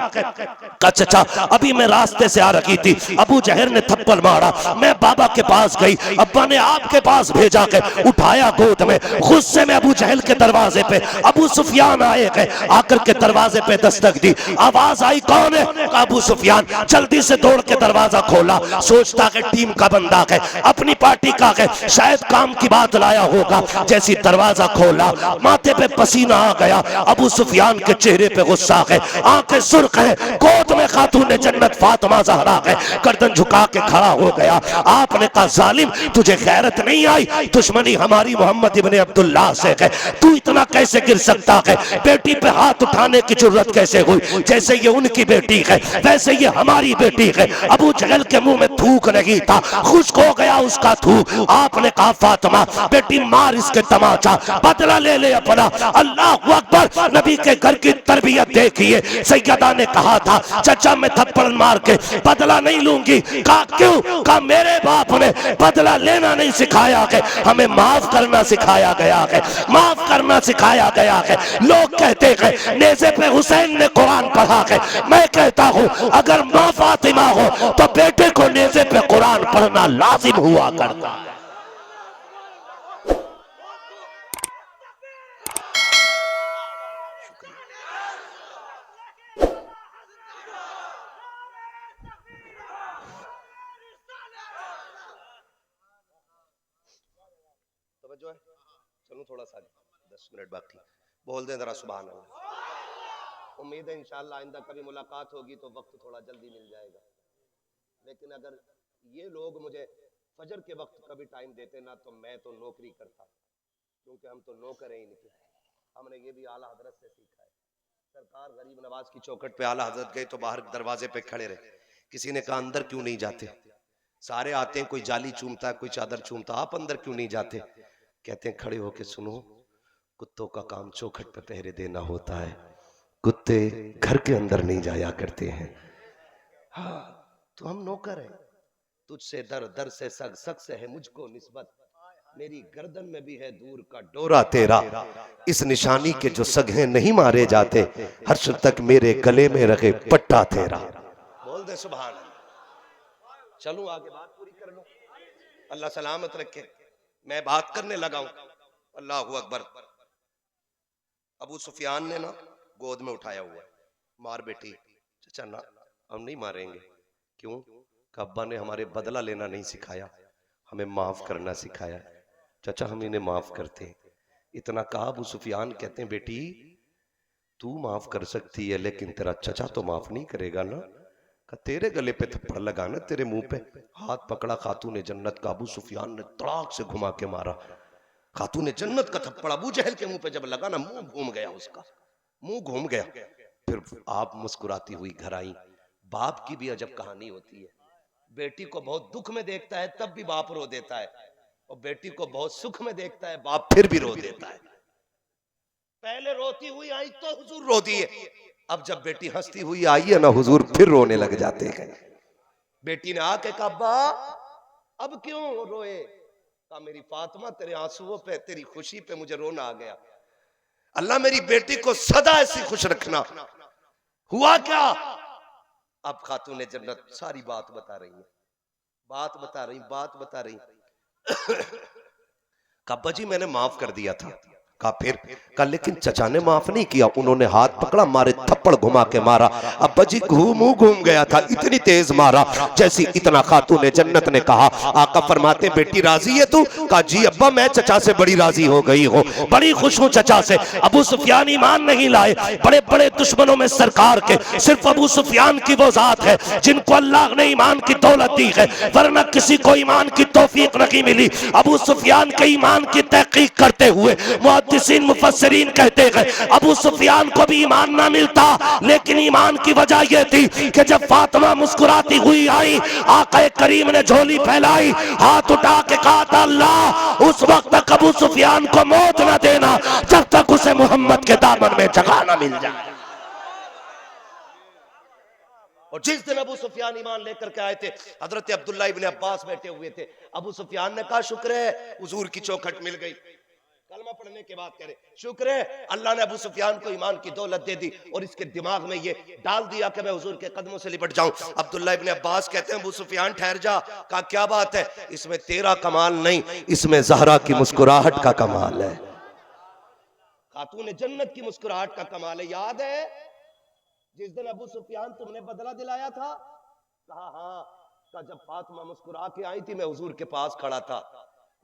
S1: का चचा अभी मैं रास्ते से आ रही थी, अबू जहर ने थप्पड़ मारा, मैं बाबा के पास गई, अब्बा ने आपके पास भेजा के उठाया गोद में। गुस्से में अबू जहल के दरवाजे पे अबू सुफियान आए गए, आकर के दरवाजे पे दस्तक दी, आवाज आई कौन है? अबू सुफियान। जल्दी से दौड़ के दरवाजा खोला, सोचता कि टीम का बंदा है, अपनी पार्टी का है, शायद काम की बात लाया होगा। जैसी दरवाजा खोला, माथे पे पसीना आ गया, अबू सुफियान के चेहरे पे गुस्सा है, आंखें सुर्ख है, गोद में खातून जन्नत फातिमा ज़हरा है, गर्दन झुका के खड़ा हो गया। आपने कहा जालिम तुझे गैरत नहीं आई? दुश्मनी हमारी मोहम्मद इब्ने अब्दुल्लाह से है, तू इतना कैसे गिर सकता है? बेटी पे हाथ उठाने की जरूरत कैसे हुई? जैसे ये उनकी बेटी है वैसे ये हमारी बेटी है। अबू जहल के मुंह में थूक नहीं था, खुश्क हो गया उसका थूक। आपने कहा फातिमा बेटी मार इसके तमाचा, बदला ले ले अपना। अल्लाह अकबर, नबी के घर की तरबियत देखिए। सैयदा ने कहा था चचा मैं थप्पड़ मार के बदला नहीं लूंगी। कहा क्यों? कहा मेरे बाप ने बदला लेना नहीं सिखाया है, हमें माफ करना सिखाया गया है, माफ करना सिखाया गया है। लोग कहते हैं नेज़े पे हुसैन ने कुरान पढ़ा है, मैं कहता हूं अगर मां फातिमा हो तो बेटे को नेज़े पे कुरान पढ़ना लाजिम हुआ करता है।
S3: जो है चलो थोड़ा सा 10 मिनट बाकी बोल दें जरा सुभान अल्लाह। उम्मीद है इंशाअल्लाह आइंदा कभी मुलाकात होगी तो वक्त थोड़ा जल्दी मिल जाएगा। लेकिन अगर ये लोग मुझे फजर के वक्त कभी टाइम देते ना तो मैं तो नौकरी करता, क्योंकि हम तो नौकर हैं इनके। हमने ये भी आला हजरत से सीखा है। सरकार गरीब नवाज की चौखट पे आला हजरत गए तो बाहर दरवाजे पे खड़े रहे, किसी ने कहा अंदर क्यों नहीं जाते? सारे आते हैं, कोई जाली चूमता है, कोई चादर चूमता, आप अंदर क्यों नहीं जाते? कहते हैं खड़े होके सुनो, कुत्तों का काम चौखट पे पहरे देना होता है, कुत्ते घर के अंदर नहीं जाया करते हैं। हाँ तो हम नौकर हैं, तुझसे दर दर से सग सग से है मुझको निस्बत, मेरी गर्दन में भी है दूर का डोरा तेरा, इस निशानी के जो सगे नहीं मारे जाते, हर्ष तक मेरे गले में रखे पट्टा तेरा। बोल दे सुभान अल्लाह। चलूं आगे बात पूरी कर लो, अल्लाह सलामत रखे। मैं बात करने लगा हूं, अल्लाह अकबर। अबू सुफियान ने ना गोद में उठाया हुआ है, मार बेटी। चचा ना हम नहीं मारेंगे। क्यों? अब्बा ने हमारे बदला लेना नहीं सिखाया, हमें माफ करना सिखाया। चचा हम इन्हें माफ करते हैं। इतना कहा अबू सुफियान कहते हैं बेटी तू माफ कर सकती है लेकिन तेरा चचा तो माफ नहीं करेगा ना। का तेरे गले पे थप्पड़ लगा ना, तेरे मुंह पे। हाथ पकड़ा खातून जन्नत का, अबू सुफियान ने तड़ाक से घुमा के मारा। खातून जन्नत का थप्पड़ अबू जहल के मुंह पे जब लगा ना, मुंह घूम गया उसका, मुंह घूम गया। फिर आप मुस्कुराती हुई घर आई। बाप की भी अजब कहानी होती है, बेटी को बहुत दुख में देखता है तब भी बाप रो देता है, और बेटी को बहुत सुख में देखता है बाप फिर भी रो देता है। पहले रोती हुई आई तो हुजूर रो दिए, अब जब बेटी हंसती हुई आई है ना हुजूर फिर रोने लग जाते हैं। बेटी ने आके कहा अब्बा अब क्यों रोए? कहा मेरी फातिमा तेरे आंसुओं पे, तेरी खुशी पे मुझे रोना आ गया। अल्लाह मेरी बेटी को सदा ऐसी खुश रखना। हुआ क्या? अब खातून जन्नत सारी बात बता रही है, बात बता रही। कहा अब्बा जी मैंने माफ कर दिया था। कहा फिर? कहा लेकिन चचा ने माफ नहीं किया, उन्होंने हाथ पकड़ा, मारे थप्पड़ घुमा के मारा। अब्बा जी घूम गया था, इतनी तेज मारा जैसी इतना खातून जन्नत ने कहा। आका फरमाते बेटी राजी है तू? कहा जी अब्बा मैं चचा से बड़ी राजी हो गई हूँ, बड़ी खुश हूँ चचा से। अबू सुफियान ईमान नहीं लाए, बड़े बड़े दुश्मनों में सरकार के सिर्फ अबू सुफियान की वो जात है जिनको अल्लाह ने ईमान की दौलत दी है, वरना किसी को ईमान की तौफीक नहीं मिली। अबू सुफियान के ईमान की तहकीक करते हुए मुहद्दिसीन मुफस्सिरीन कहते हैं अबू सुफियान को भी ईमान ना मिलता, लेकिन ईमान की वजह यह थी कि जब फातिमा मुस्कुराती हुई आई, आका करीम ने झोली फैलाई, हाथ उठा के कहा था अल्लाह उस वक्त तक अबू सुफियान को मौत न देना जब तक उसे मोहम्मद के दामन में जगह न मिल जाए। और जिस दिन अबू सुफियान ईमान लेकर के आए थे, हजरत अब्दुल्ला इब्न अब्बास बैठे हुए थे। अबू सुफियान ने कहा शुक्र है हुजूर की चौखट मिल गई। कलमा पढ़ने के बाद कह रहे शुक्र है अल्लाह ने अबू सुफियान को ईमान की दौलत दे दी और इसके दिमाग में ये डाल दिया कि मैं हुजूर के कदमों से लिपट जाऊं। अब्दुल्ला इब्न अब्बास कहते हैं अबू सुफियान ठहर जा। कहा क्या बात है? इसमें तेरा कमाल नहीं, इसमें ज़हरा की मुस्कुराहट का कमाल है, खातून जन्नत की मुस्कुराहट का कमाल है। याद है जिस दिन अबू सुफियान तुमने बदला दिलाया था? कहा हाँ। कहा जब फातिमा मुस्कुरा के आई थी मैं हुजूर के पास खड़ा था,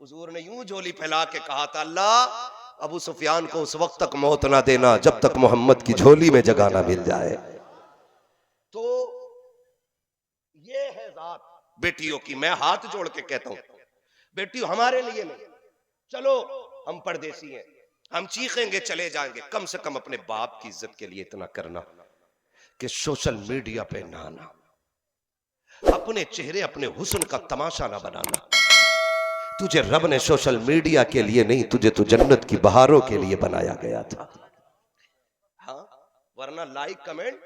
S3: हुजूर ने यूं झोली फैला के कहा था अल्लाह अबू सुफियान को उस वक्त तक मौत ना देना जब तक मोहम्मद की झोली में जगह ना मिल जाए। तो ये है जात बेटियों की। मैं हाथ जोड़ के कहता हूं बेटियों हमारे लिए नहीं, चलो हम परदेसी हैं, हम चीखेंगे चले जाएंगे, कम से कम अपने बाप की इज्जत के लिए इतना करना कि सोशल मीडिया पे ना आना, अपने चेहरे अपने हुस्न का तमाशा ना बनाना। तुझे रब ने सोशल मीडिया के लिए नहीं, तुझे तो जन्नत की बहारों के लिए बनाया गया था। हाँ वरना लाइक कमेंट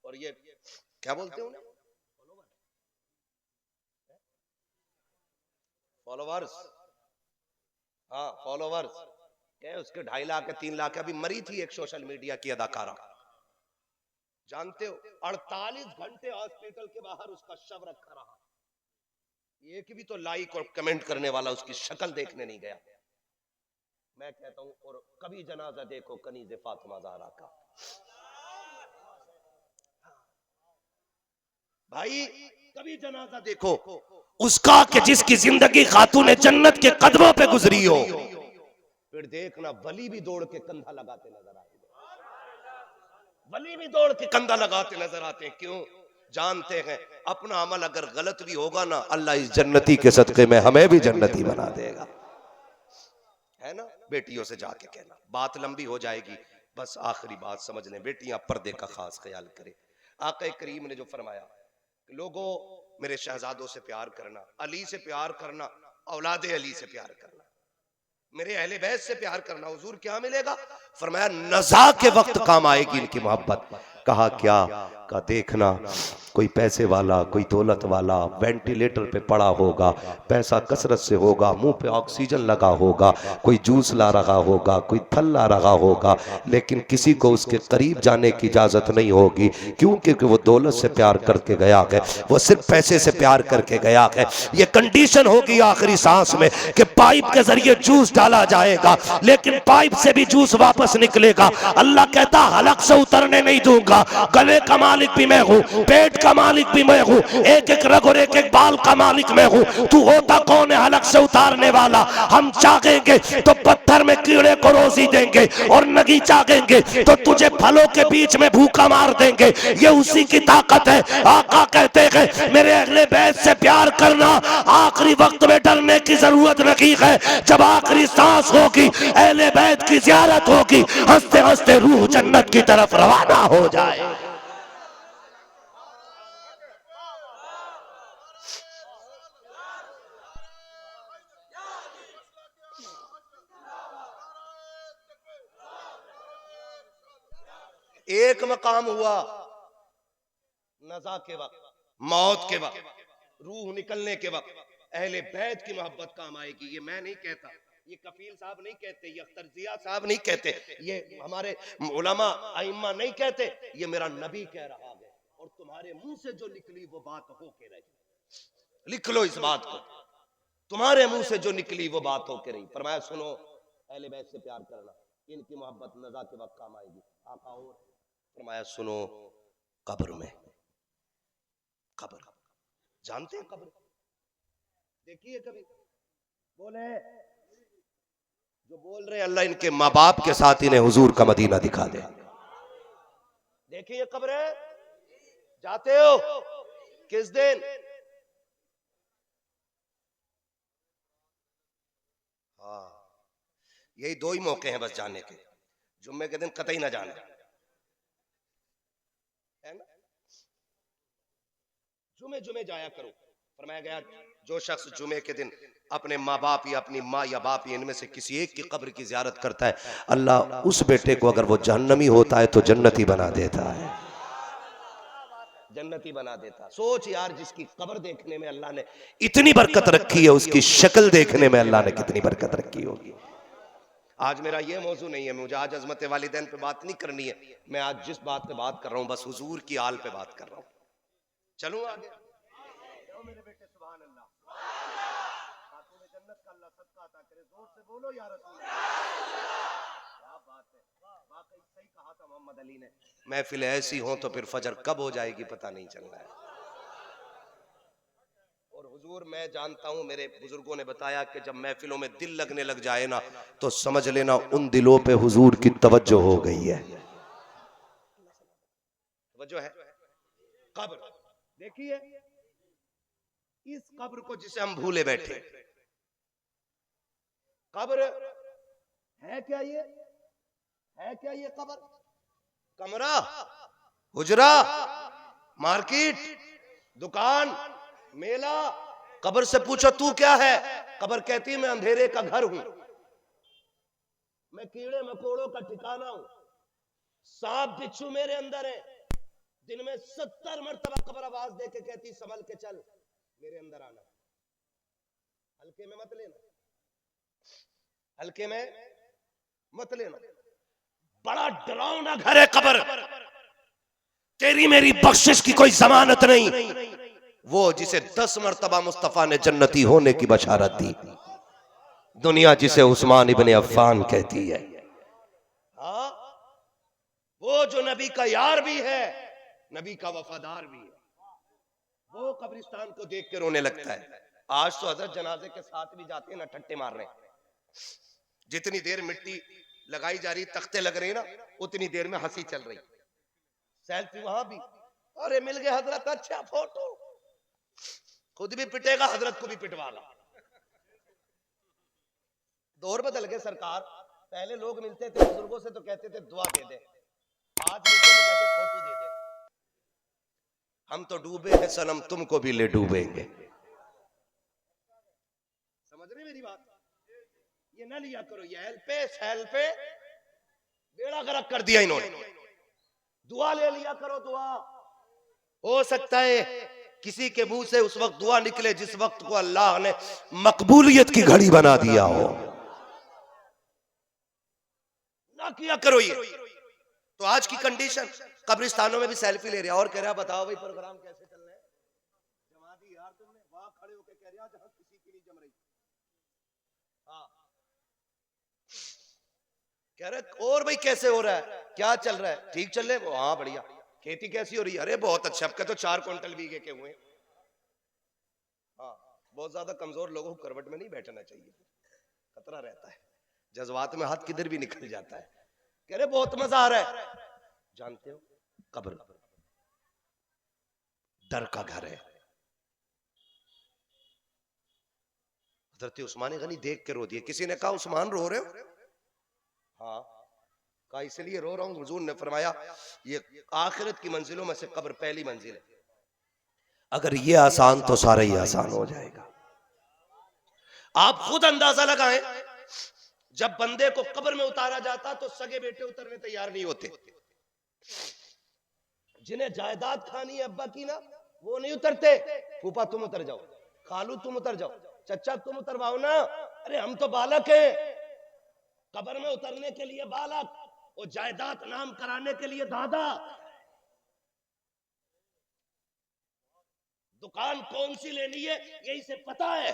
S3: और ये क्या बोलते हैं फॉलोवर्स, हाँ फॉलोवर्स क्या उसके 2.5 लाख 3 लाख। अभी मरी थी एक सोशल मीडिया की अदाकारा, जानते हो 48 घंटे हॉस्पिटल के बाहर उसका शव रखा रहा, एक भी तो लाइक और कमेंट करने वाला उसकी शक्ल देखने नहीं गया। मैं कहता हूं और कभी जनाजा देखो कनीज़े फातिमा ज़हरा का, भाई कभी जनाजा देखो उसका कि जिसकी जिंदगी खातून जन्नत के कदमों पे गुजरी हो। फिर देखना वली भी दौड़ के कंधा लगाते नजर आएंगे, वली भी दौड़ के कंधा लगाते नजर आते हैं। क्यों? जानते हैं अपना अमल अगर गलत भी होगा ना, अल्लाह इस जन्नती के सदके में हमें भी जन्नती बना देगा, है ना। बेटियों से जाके कहना, बात लंबी हो जाएगी, बस आखिरी बात समझ लें, बेटियां पर्दे का खास ख्याल करें। आका करीम ने जो फरमाया लोगों मेरे शहजादों से प्यार करना, अली से प्यार करना, औलादे अली से प्यार करना, मेरे अहले बैत से प्यार करना। हुजूर क्या मिलेगा? फरमाया नज़ा के वक्त काम आएगी इनकी मोहब्बत। कहा क्या? का देखना कोई पैसे वाला, कोई दौलत वाला वेंटिलेटर पे पड़ा होगा, पैसा कसरत से होगा, मुंह पे ऑक्सीजन लगा होगा, कोई जूस ला रहा होगा, कोई फल ला रहा होगा, लेकिन किसी को उसके करीब जाने की इजाजत नहीं होगी। क्योंकि वो दौलत से प्यार करके गया है, वो सिर्फ पैसे से प्यार करके गया है। ये कंडीशन होगी आखिरी सांस में कि पाइप के जरिए जूस डाला जाएगा, लेकिन पाइप से भी जूस वापस निकलेगा। अल्लाह कहता हलक से उतरने नहीं दूंगा, गले का मालिक भी मैं हूँ, पेट का मालिक भी मैं हूँ, एक एक रग और एक एक बाल का मालिक मैं हूँ। तू होता कौन है हलक से उतारने वाला? हम चाहेंगे तो पत्थर में कीड़े को रोजी देंगे, और नहीं चाहेंगे तो तुझे फलों के बीच में भूखा मार देंगे। ये उसी की ताकत है। आका कहते हैं मेरे अगले बैत से प्यार करना, आखिरी वक्त में डरने की जरूरत नहीं है। जब आखिरी सांस होगी, अहले बैत की ज़ियारत होगी, हंसते हंसते रूह जन्नत की तरफ रवाना हो जाए। एक मकाम हुआ नज़ा के वक्त, मौत के वक्त, रूह निकलने के वक्त अहले बैत की मोहब्बत काम आएगी। ये मैं नहीं कहता, ये कफील साहब नहीं कहते, ये अख्तर जिया साहब नहीं कहते, ये हमारे उलमा आइम्मा नहीं कहते, ये मेरा नबी कह रहा है। और तुम्हारे मुंह से जो निकली वो बात हो के रही, लिख लो इस बात को। तुम्हारे मुंह से जो निकली वो बात होकर रही। फरमाया सुनो, अहले बैत से प्यार करना, इनकी मोहब्बत नज़ा के वक्त काम आएगी। आका और फरमाया सुनो, कब्र में, कब्र जानते हैं कब्र, देखिए कभी बोले जो बोल रहे अल्लाह इनके माँ बाप के साथ इन्हें हुजूर का मदीना दिखा दे। देखिए कब्र है, जाते हो किस दिन? हाँ, यही दो ही मौके हैं बस जाने के। जुम्मे के दिन कतई ना जाना है ना, जुमे जुमे जाया करो। फरमाया गया जो शख्स जुमे के दिन अपने माँ बाप या अपनी माँ या बाप या इनमें से किसी एक की कब्र की जियारत करता है, अल्लाह उस बेटे को अगर वो जहन्नमी होता है तो जन्नती बना देता है, जन्नती बना देता। सोच यार, जिसकी कब्र देखने में अल्लाह ने इतनी बरकत रखी है, उसकी शक्ल देखने में अल्लाह ने कितनी बरकत रखी होगी। आज मेरा ये मौजू नहीं है, मुझे आज अजमत वालिदैन पे बात नहीं करनी है। मैं आज जिस बात पे बात कर रहा हूँ बस हुजूर की आल पे बात कर रहा हूँ। चलूं आगे? मेरे बेटे सुभान अल्लाह, खातून जन्नत का अल्लाह सदका अता करे। जोर से बोलो या रसूल अल्लाह। क्या बात है, वाकई सही कहा था मोहम्मद अली ने, महफिल ऐसी हो तो फिर फजर कब हो जाएगी पता नहीं चल रहा है। और हुजूर मैं जानता हूं, मेरे बुजुर्गों ने बताया कि जब महफिलों में दिल लगने लग जाए ना तो समझ लेना उन दिलों पे हुजूर की तवज्जो हो गई है। तवज्जो है। कब्र देखिए, इस कब्र को जिसे हम भूले बैठे, कब्र है क्या? ये है क्या? ये कब्र कमरा, हुजरा, मार्केट, दुकान, मेला। कब्र से पूछो तू क्या है, कब्र कहती है मैं अंधेरे का घर हूं, मैं कीड़े मकोड़ों का ठिकाना हूं, सांप बिच्छू मेरे अंदर है। दिन में 70 मरतबा कब्र आवाज दे के कहती संभल के चल, मेरे अंदर आना, हल्के में मत लेना, हल्के में मत लेना। बड़ा डरावना घर है कब्र, तेरी मेरी बख्शिश की कोई जमानत नहीं। वो जिसे 10 मरतबा मुस्तफा ने जन्नती होने की बशारत दी, दुनिया जिसे उस्मान इब्ने अफ्फान कहती है। हाँ, वो जो नबी का यार भी है, नबी का वफादार भी है, वो कब्रिस्तान को देख के रोने लगता है। आज तो हजरत जनाजे के साथ भी जाते हैं ना, ठट्टे मार रहे हैं। जितनी देर मिट्टी लगाई जा रही, तख्ते लग रहे हैं ना, उतनी देर में हंसी चल रही। सेल्फी वहां भी, अरे मिल गए हजरत, अच्छा फोटो, खुद भी पिटेगा हजरत को भी पिटवाला। दौर बदल गए सरकार। पहले लोग मिलते थे बुजुर्गों से तो कहते थे दुआ दे दे, आज मिलते तो कहते फोटो दे दे। हम तो डूबे हैं सनम, तुमको भी ले डूबेंगे। समझ रहे मेरी बात? ये ना लिया करो, ये हेल पे बेड़ा गर्क कर दिया इन्होंने। दुआ ले लिया करो, दुआ। हो सकता है किसी के मुंह से उस वक्त दुआ निकले जिस वक्त को अल्लाह ने मकबूलियत की घड़ी बना दिया हो। ना किया करो ये। तो आज की कंडीशन, कब्रिस्तानों में भी सेल्फी ले रहा और कह रहा बताओ भाई प्रोग्राम कैसे चल रहा है। जमा दी यार तुमने, वहां खड़े होकर कह रहा जहां किसी की नहीं जम रही। हाँ, कह रहे और भाई कैसे हो रहा है, क्या चल रहा है, ठीक चल रहे हैं? हाँ बढ़िया। खेती कैसी हो रही है? अरे बहुत अच्छा, अब तो 4 क्विंटल बीघे के हुए। हाँ, बहुत ज्यादा कमजोर लोगों को करवट में नहीं बैठना चाहिए, खतरा रहता है, जज्बात में हाथ किधर भी निकल जाता है। कह रहे बहुत मजा आ रहा है। जानते हो कब्र डर का घर है। हजरत उस्मान गनी देख के रो दिए। किसी ने कहा उस्मान रो रहे हो? हाँ, कहा इसलिए रो रहा हूं, हुजूर ने फरमाया ये आखिरत की मंजिलों में से कब्र पहली मंजिल है। अगर ये आसान तो सारा ही आसान हो जाएगा। आप खुद अंदाजा लगाएं, जब बंदे को कब्र में उतारा जाता तो सगे बेटे उतरने तैयार नहीं होते। जिन्हें जायदाद खानी है अब्बा की ना, वो नहीं उतरते। फूफा तुम उतर जाओ, खालू तुम उतर जाओ, चचा तुम उतरवाओ ना। अरे हम तो बालक हैं, कब्र में उतरने के लिए बालक और जायदाद नाम कराने के लिए दादा। दुकान कौन सी लेनी है ये इसे पता है,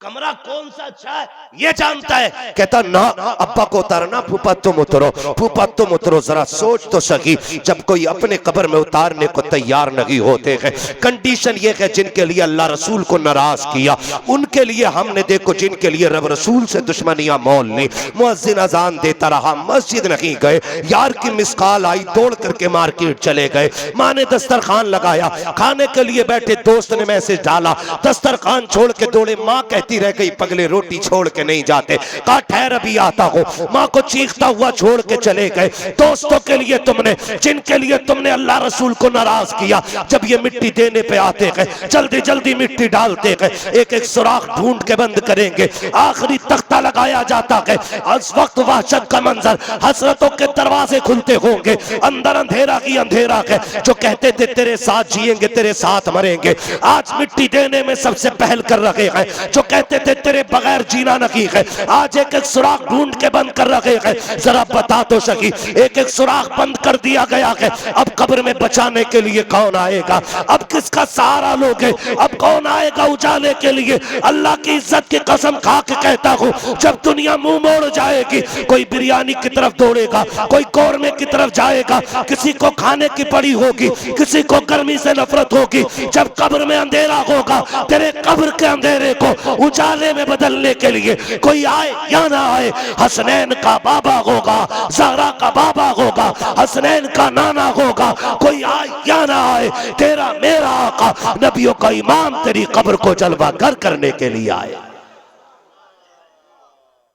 S1: कमरा कौन सा अच्छा है ये जानता है। कहता ना अब्बा को उतारना, फूफा तुम उतरो, फूफा तुम उतरो। जरा सोच तो सकी, जब कोई अपने कब्र में उतारने को तैयार नहीं होते हैं, कंडीशन ये है जिनके लिए अल्लाह रसूल को नाराज किया उनके लिए हमने देखो, जिनके लिए रब रसूल से दुश्मनियां मोल ली, मुअज्जिन अजान देता रहा, मस्जिद नहीं गए, यार की मिस कॉल आई, दौड़ करके मार्केट चले गए, माँ ने दस्तरखान लगाया, खाने के लिए बैठे, दोस्त ने मैसेज डाला, दस्तरखान छोड़ के दौड़े, माँ कहती रह गई पगले रोटी छोड़ के नहीं जाते, कहा ठहर अभी आता हूं, माँ को चीखता हुआ छोड़ के चले गए। दोस्तों के लिए तुमने, जिनके लिए तुमने अल्लाह रसूल को नाराज किया, जब ये मिट्टी देने पे आते गए, जल्दी जल्दी मिट्टी डालते गए, एक एक सुराख ढूंढ के बंद करेंगे, आखिरी तख्ता लगाया जाता है, उस वक्त वहशत का मंजर, हसरतों के दरवाजे खुलते होंगे, अंदर अंधेरा ही अंधेरा है, जो कहते थे तेरे साथ जिएंगे तेरे साथ मरेंगे, आज मिट्टी देने में सबसे पहल कर रहे हैं, जो कहते थे तेरे बगैर जीना नहीं है, आज एक एक सुराख ढूंढ के बंद कर रहे हैं। जरा बता तो सकी, एक एक सुराख बंद कर दिया गया है, अब कब्र में बचाने के लिए कौन आएगा, अब किसका सहारा लोगे, अब कौन आएगा उजाले के लिए। अल्लाह की इज्जत की कसम खा के कहता हूं, जब दुनिया मुंह मोड़ जाएगी, कोई बिरयानी की तरफ दौड़ेगा, कोई कौरमे की तरफ जाएगा, किसी को खाने की पड़ी होगी, किसी को गर्मी से नफरत होगी, जब कब्र में अंधेरा होगा, तेरे कब्र के अंधेरे को उजाले में बदलने के लिए कोई आए या ना आए, हसनैन का बाबा होगा, ज़हरा का बाबा होगा, हसनैन का नाना होगा, कोई आए या ना आए, तेरा मेरा आका नबियों का इमाम तेरी कब्र को जलवागर करने के लिए आए।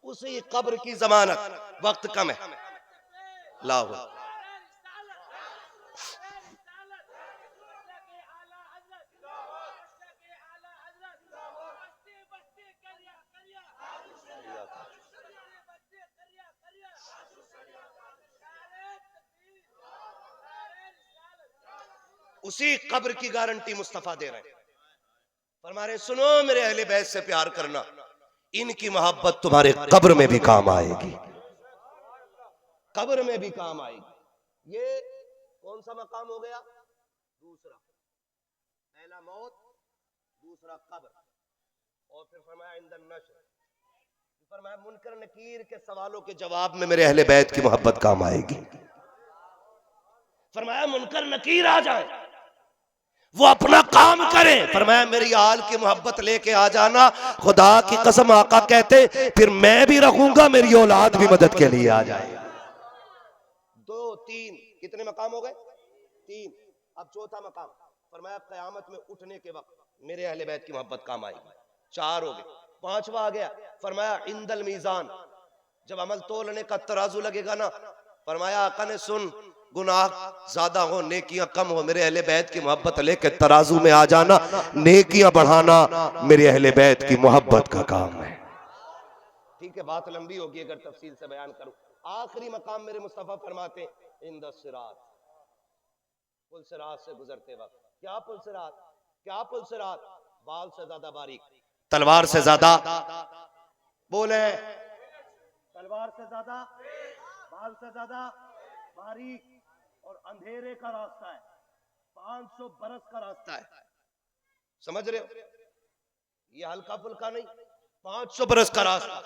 S1: उसी कब्र की जमानत, वक्त कम है, लाओ उसी कब्र की गारंटी मुस्तफा दे रहे हैं, फरमा रहे सुनो मेरे अहले बैत से प्यार करना, इनकी मोहब्बत तुम्हारे कब्र में भी काम आएगी, कब्र में भी काम आएगी। ये कौन सा मकाम हो गया? दूसरा, पहला मौत, दूसरा कब्र, और फिर फरमाया इंदन नश्र, फरमाया मुनकर नकीर के सवालों के जवाब में मेरे अहले बैत की मोहब्बत काम आएगी। फरमाया मुनकर नकीर आ जाए, वो अपना काम करें, फरमाया मेरी आल की मोहब्बत लेके आ जाना, खुदा की कसम आका कहते फिर मैं भी रहूंगा, मेरी औलाद भी मदद के लिए आ जाए। दो तीन, कितने मकाम हो गए? तीन। अब चौथा मकाम, फरमाया क़यामत में उठने के वक्त मेरे अहले बैत की मोहब्बत काम आएगी। चार हो गए, पांचवा आ गया, फरमाया इंदल मीजान, जब अमल तोलने का तराजू लगेगा ना, फरमाया आका ने सुन, गुनाह ज्यादा हो नेकियां कम हो, मेरे अहले बैत की मोहब्बत लेके तराजू में आ जाना, नेकियां बढ़ाना मेरे अहले बैत की मोहब्बत का काम है। ठीक है, बात लंबी होगी अगर तफसील से बयान करूं। आखिरी मकाम मेरे मुस्तफा फरमाते इंद सिरात, पुल सिरात से गुजरते वक्त, क्या पुल सिरात, क्या पुल सिरात, बाल से ज्यादा बारीक, तलवार से ज्यादा, बोले तलवार से ज्यादा, बाल से ज्यादा बारीक, और अंधेरे का रास्ता है, 500 बरस का रास्ता है, समझ रहे हो, ये हल्का फुल्का नहीं, 500 बरस का रास्ता।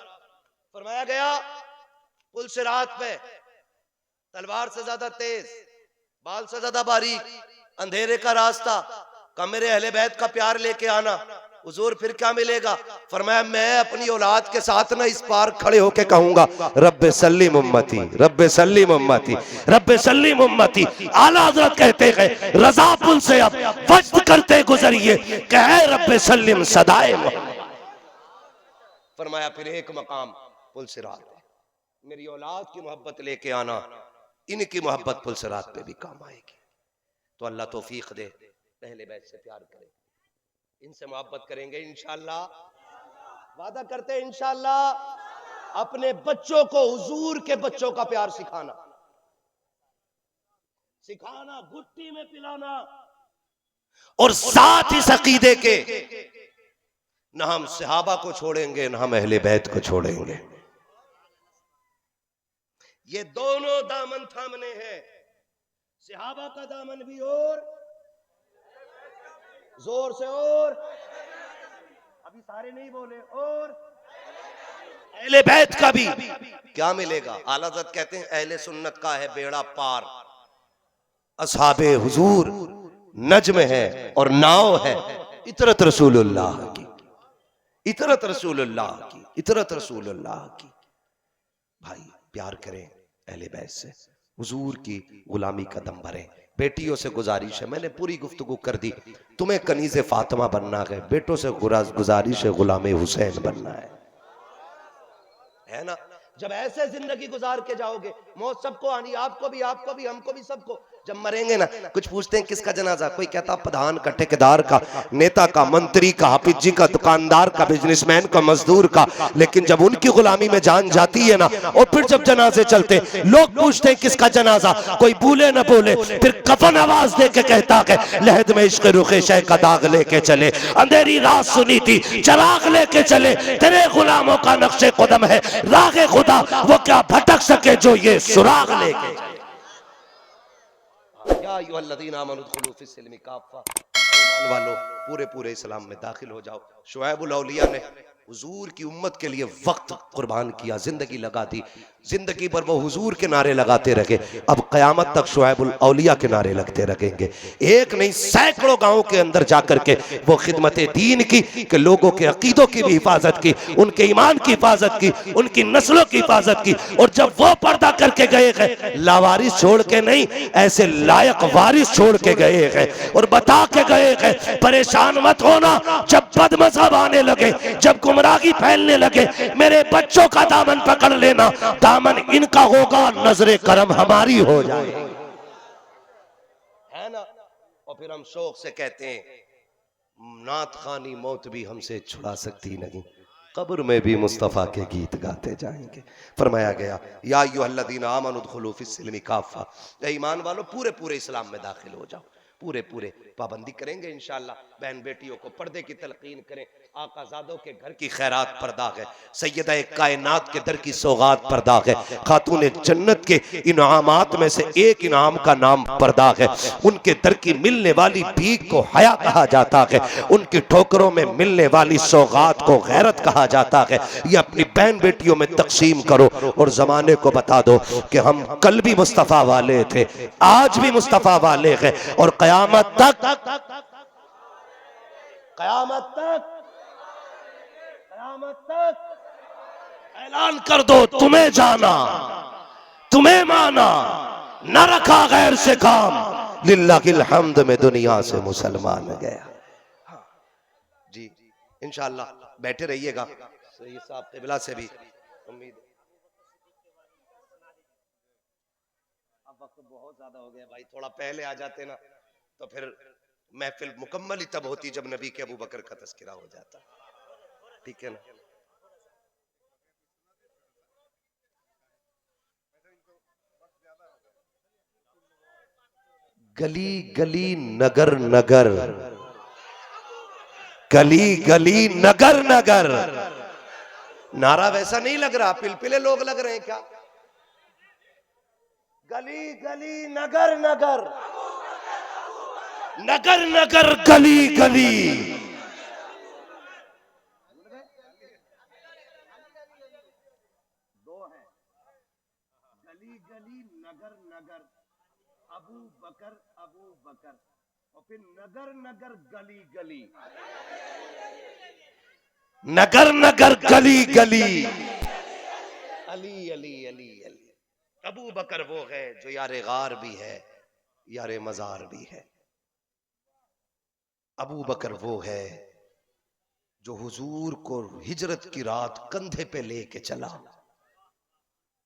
S1: फरमाया गया पुल सिरात पे तलवार से ज्यादा तेज, बाल से ज्यादा बारीक, अंधेरे का रास्ता, का मेरे अहले बैत का प्यार लेके आना। हुजूर फिर क्या मिलेगा? फरमाया मैं अपनी औलाद के साथ ना इस पार खड़े होके कहूंगा रब्बे सल्लिम उम्मती, रब्बे सल्लिम उम्मती, रब्बे सल्लिम उम्मती। आला हज़रत कहते हैं रज़ा पुल से अब वज्द करते गुजरिए, कहे रब्बे सल्लिम सदाए। फरमाया फिर एक मकाम पुल सिरात, मेरी औलाद की मोहब्बत लेके आना, इनकी मोहब्बत पुल सिरात पे भी काम आएगी। तो अल्लाह तौफीक दे, अहले बैत से प्यार करें, इनसे मोहब्बत करेंगे इंशाअल्लाह, वादा करते हैं इंशाअल्लाह। अपने बच्चों को हुजूर के बच्चों का प्यार सिखाना, सिखाना, गुट्टी में पिलाना, और साथ इस अकीदे के न हम सहाबा को छोड़ेंगे न हम अहले बैत को छोड़ेंगे। ये दोनों दामन थामने हैं, सहाबा का दामन भी और जोर से, और
S3: अभी सारे नहीं बोले। और
S1: अहले बैत का भी
S3: क्या मिलेगा? आला हज़रत कहते हैं अहले सुन्नत का है बेड़ा पार।
S1: असहाबे हुजूर नज्म है और नाव है इतरत रसूलुल्लाह की, इतरत रसूलुल्लाह की, इतरत रसूलुल्लाह की। भाई प्यार करें अहले बैत से, हुजूर की गुलामी का दम भरें। बेटियों से गुजारिश है, मैंने पूरी गुफ्तगू कर दी, तुम्हें कनीज़े फातिमा बनना है, बेटों से गुजारिश है गुलामे हुसैन बनना
S3: है ना। जब ऐसे जिंदगी गुजार के जाओगे, मौत सबको आनी, आपको भी, हमको भी, सबको। जब मरेंगे ना, कुछ पूछते हैं किसका जनाजा, कोई कहता प्रधान का, ठेकेदार का, नेता का, मंत्री का, हाफिज जी का, दुकानदार का, बिजनेसमैन का, मजदूर का। लेकिन जब उनकी गुलामी में जान जाती है ना, और फिर जब जनाजे चलते, लोग पूछते हैं किसका जनाजा, कोई बोले ना बोले, फिर कफन आवाज दे के कहता है लहद में इश्क रुखे शय का दाग लेके चले, अंधेरी रात सुनी थी चराग लेके चले, तेरे गुलामों का नक्शे कदम है रागे खुदा, वो क्या भटक सके जो ये सुराग लेके चले। या अय्युहल्लज़ीना आमनू उदखुलू फिस्सिल्मि काफ़ा, ईमान वालों पूरे पूरे इस्लाम में दाखिल हो जाओ। शुएबुल औलिया ने हुजूर की उम्मत के लिए वक्त कुर्बान किया, जिंदगी लगा दी, जिंदगी भर वो हुजूर के नारे लगाते रहे। अब कयामत तक शुएबुल औलिया के नारे लगते रहेंगे। एक नहीं सैकड़ों गांवों के अंदर जाकर के वो खिदमत दीन की, कि लोगों के अकीदों की भी हिफाजत की, उनके ईमान की हिफाजत की, उनकी नस्लों की हिफाजत की। और जब वो पर्दा करके गए हैं, लावारिस छोड़ के नहीं, ऐसे लायक वारिस छोड़ के गए हैं, और बता के गए हैं परेशान मत होना, जब बदमज़हब आने लगे, जब गुमराही फैलने लगे, मेरे बच्चों का दामन पकड़ लेना, दामन इनका होगा, नजरे करम हमारी हो जाए, है ना। और फिर हम शौक से कहते हैं नात खानी मौत भी हमसे छुड़ा सकती नहीं,
S1: कब्र में भी मुस्तफ़ा के गीत गाते जाएंगे। फरमाया गया
S3: या अय्युहल्लज़ीना आमनू उदखुलू फिस्सिल्मि काफ़ा, ईमान वालों पूरे पूरे इस्लाम में दाखिल हो जाओ। पूरे पूरे पाबंदी करेंगे इंशाअल्लाह। बहन बेटियों को पर्दे की तलकीन करें। आकाज़ादों के घर की खैरात पर्दा है, सैयदा कायनात के दर की सौगात पर्दा है, खातून जन्नत के इनामात में से एक इनाम का नाम पर्दा है। उनके दर की मिलने वाली भीख को हया कहा जाता है, उनकी ठोकरों में मिलने वाली सौगात को गैरत कहा जाता है। ये अपनी बहन बेटियों में तकसीम करो और जमाने को बता दो कि हम कल भी मुस्तफ़ा वाले थे, आज भी मुस्तफ़ा वाले हैं, और कयामत तक, कयामत तक, कयामत तक
S1: ऐलान कर दो, तुम्हें जाना, तुम्हें माना, न रखा गैर से काम, लिल्लाहिल हम्द में दुनिया से मुसलमान गया।
S3: जी इंशाअल्लाह बैठे रहिएगा। सही साहब क़िबला से भी उम्मीद। अब वक्त बहुत ज्यादा हो गया भाई, थोड़ा पहले आ जाते ना तो फिर महफिल मुकम्मल ही तब होती जब नबी के अबू बकर का तज़किरा हो जाता। ठीक है ना।
S1: गली गली नगर नगर, गली गली नगर नगर।
S3: नारा वैसा नहीं लग रहा, पिलपिले लोग लग रहे हैं क्या? गली गली नगर नगर,
S1: नगर नगर गली गली।
S3: दो हैं, गली गली नगर नगर, अबू बकर और फिर नगर नगर गली गली,
S1: नगर नगर गली गली।
S3: अली अली अली अली। अबू बकर वो है जो यारे गार भी है, यारे मजार भी है। अबू बकर वो है जो हुजूर को हिजरत की रात कंधे पे लेके चला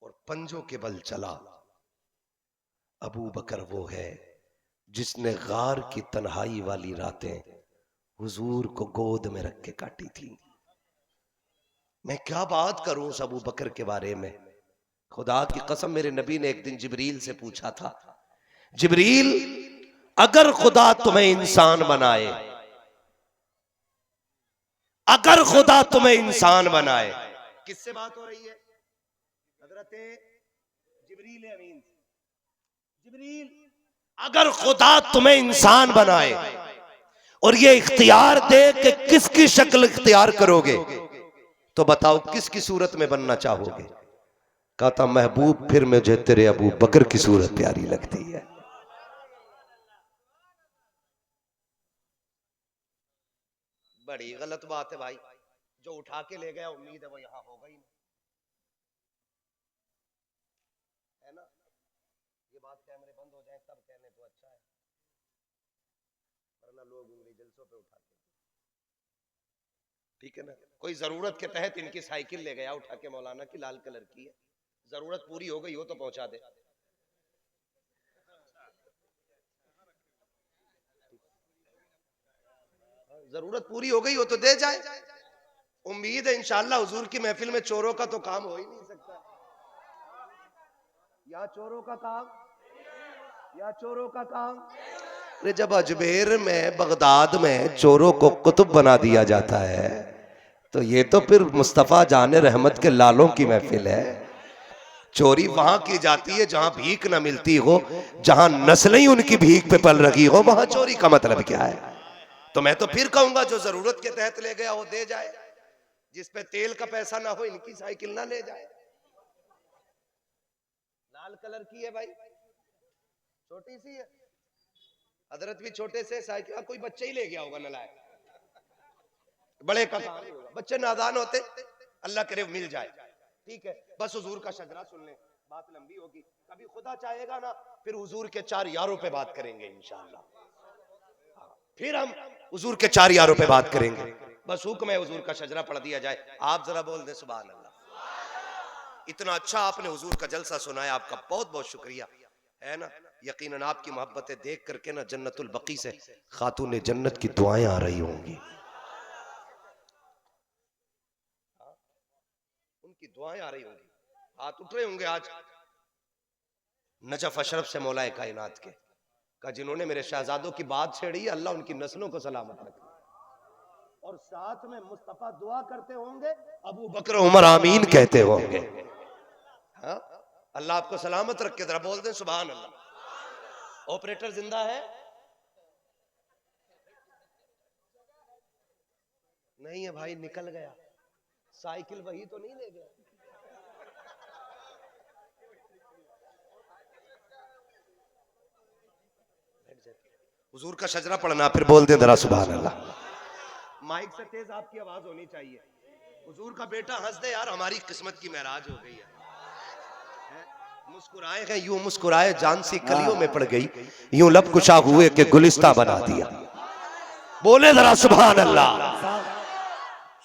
S3: और पंजों के बल चला। अबू बकर वो है जिसने गार की तन्हाई वाली रातें हुजूर को गोद में रख के काटी थी। मैं क्या बात करूं उस अबू बकर के बारे में। खुदा की कसम, मेरे नबी ने एक दिन जिब्रील से पूछा था, जिब्रील अगर खुदा तुम्हें इंसान बनाए, अगर खुदा तुम्हें इंसान बनाए, किससे बात हो रही है? हजरत जिब्रील अमीन। जिब्रील,
S1: अगर खुदा तुम्हें इंसान बनाए और ये इख्तियार दे कि किसकी शक्ल इख्तियार करोगे, तो बताओ किसकी सूरत में बनना चाहोगे। कहा था महबूब फिर मुझे तेरे अबू बकर की सूरत प्यारी लगती है।
S3: बड़ी गलत बात है भाई, जो उठा के ले गया उम्मीद है वो यहां होगा ही नहीं, है ना। ये बात कैमरे बंद हो जाए तब कहने तो अच्छा है, वरना लोग उंगली जलसों पे उठा के, ठीक है ना। कोई जरूरत के तहत इनकी साइकिल ले गया उठा के, मौलाना की लाल कलर की है, जरूरत पूरी हो गई हो तो पहुंचा दे। जरूरत पूरी हो गई हो तो दे जाए। उम्मीद है इंशाअल्लाह हुजूर की महफिल में चोरों का तो काम हो ही नहीं सकता। या चोरों का काम, या चोरों का काम।
S1: अरे जब अजमेर में बगदाद में चोरों को कुतुब बना दिया जाता है तो ये तो फिर मुस्तफ़ा जाने रहमत के लालों की महफिल है। चोरी वहां की जाती है जहां भीख न मिलती हो, जहां नस्लें ही उनकी भीख पे पल रही हो, वहां चोरी का मतलब क्या है। तो मैं तो फिर कहूंगा जो जरूरत के तहत ले गया वो दे जाए, जिस पे तेल का पैसा ना हो इनकी साइकिल ना ले जाए।
S3: लाल कलर की है भाई, छोटी सी है, हजरत भी छोटे से साइकिल, कोई बच्चे ही ले गया होगा नलायक, बड़े का काम नहीं होगा। बच्चे नादान होते, अल्लाह करे मिल जाए, ठीक है। बस हुजूर का शजरा सुन ले, बात लंबी होगी, कभी खुदा चाहेगा ना फिर हुजूर के 4 यारों पे बात करेंगे इंशाअल्लाह।
S1: फिर हम हुजूर के 4 यारों पे बात करेंगे।
S3: बस हुक्म है हुजूर का शजरा पढ़ दिया जाए। आप जरा बोल दें सुभान अल्लाह।
S1: इतना अच्छा आपने हुजूर का जलसा सुनाया, आपका बहुत बहुत शुक्रिया, है ना। यकीनन आपकी मोहब्बतें देख करके ना जन्नतुल बकी से खातून जन्नत की दुआएं आ रही होंगी,
S3: उनकी दुआएं आ रही होंगी, हाथ उठ रहे होंगे आज नजफ अशरफ से मौलाए कायनात के, का जिन्होंने मेरे शहजादों की बात छेड़ी है, अल्लाह उनकी नस्लों को सलामत रखे। और साथ में मुस्तफा दुआ करते होंगे, अबू
S1: बकर उमर आमीन कहते होंगे।
S3: हाँ, अल्लाह आपको सलामत रखे। जरा बोल दें सुभान अल्लाह। ऑपरेटर जिंदा है? नहीं है भाई, निकल गया। साइकिल वही तो नहीं ले गया।
S1: हुजूर का शजरा पढ़ना, फिर बोल दे जरा सुभान अल्लाह।
S3: माइक से तेज आपकी आवाज होनी चाहिए। हुजूर का बेटा हंस दे यार, हमारी किस्मत की महराज हो गई है।
S1: मुस्कुराए हैं यूं मुस्कुराए जान सी कलियों में पड़ गई, यूं लब कुशा हुए के गुलिस्ता बना दिया। बोले जरा सुभान अल्लाह।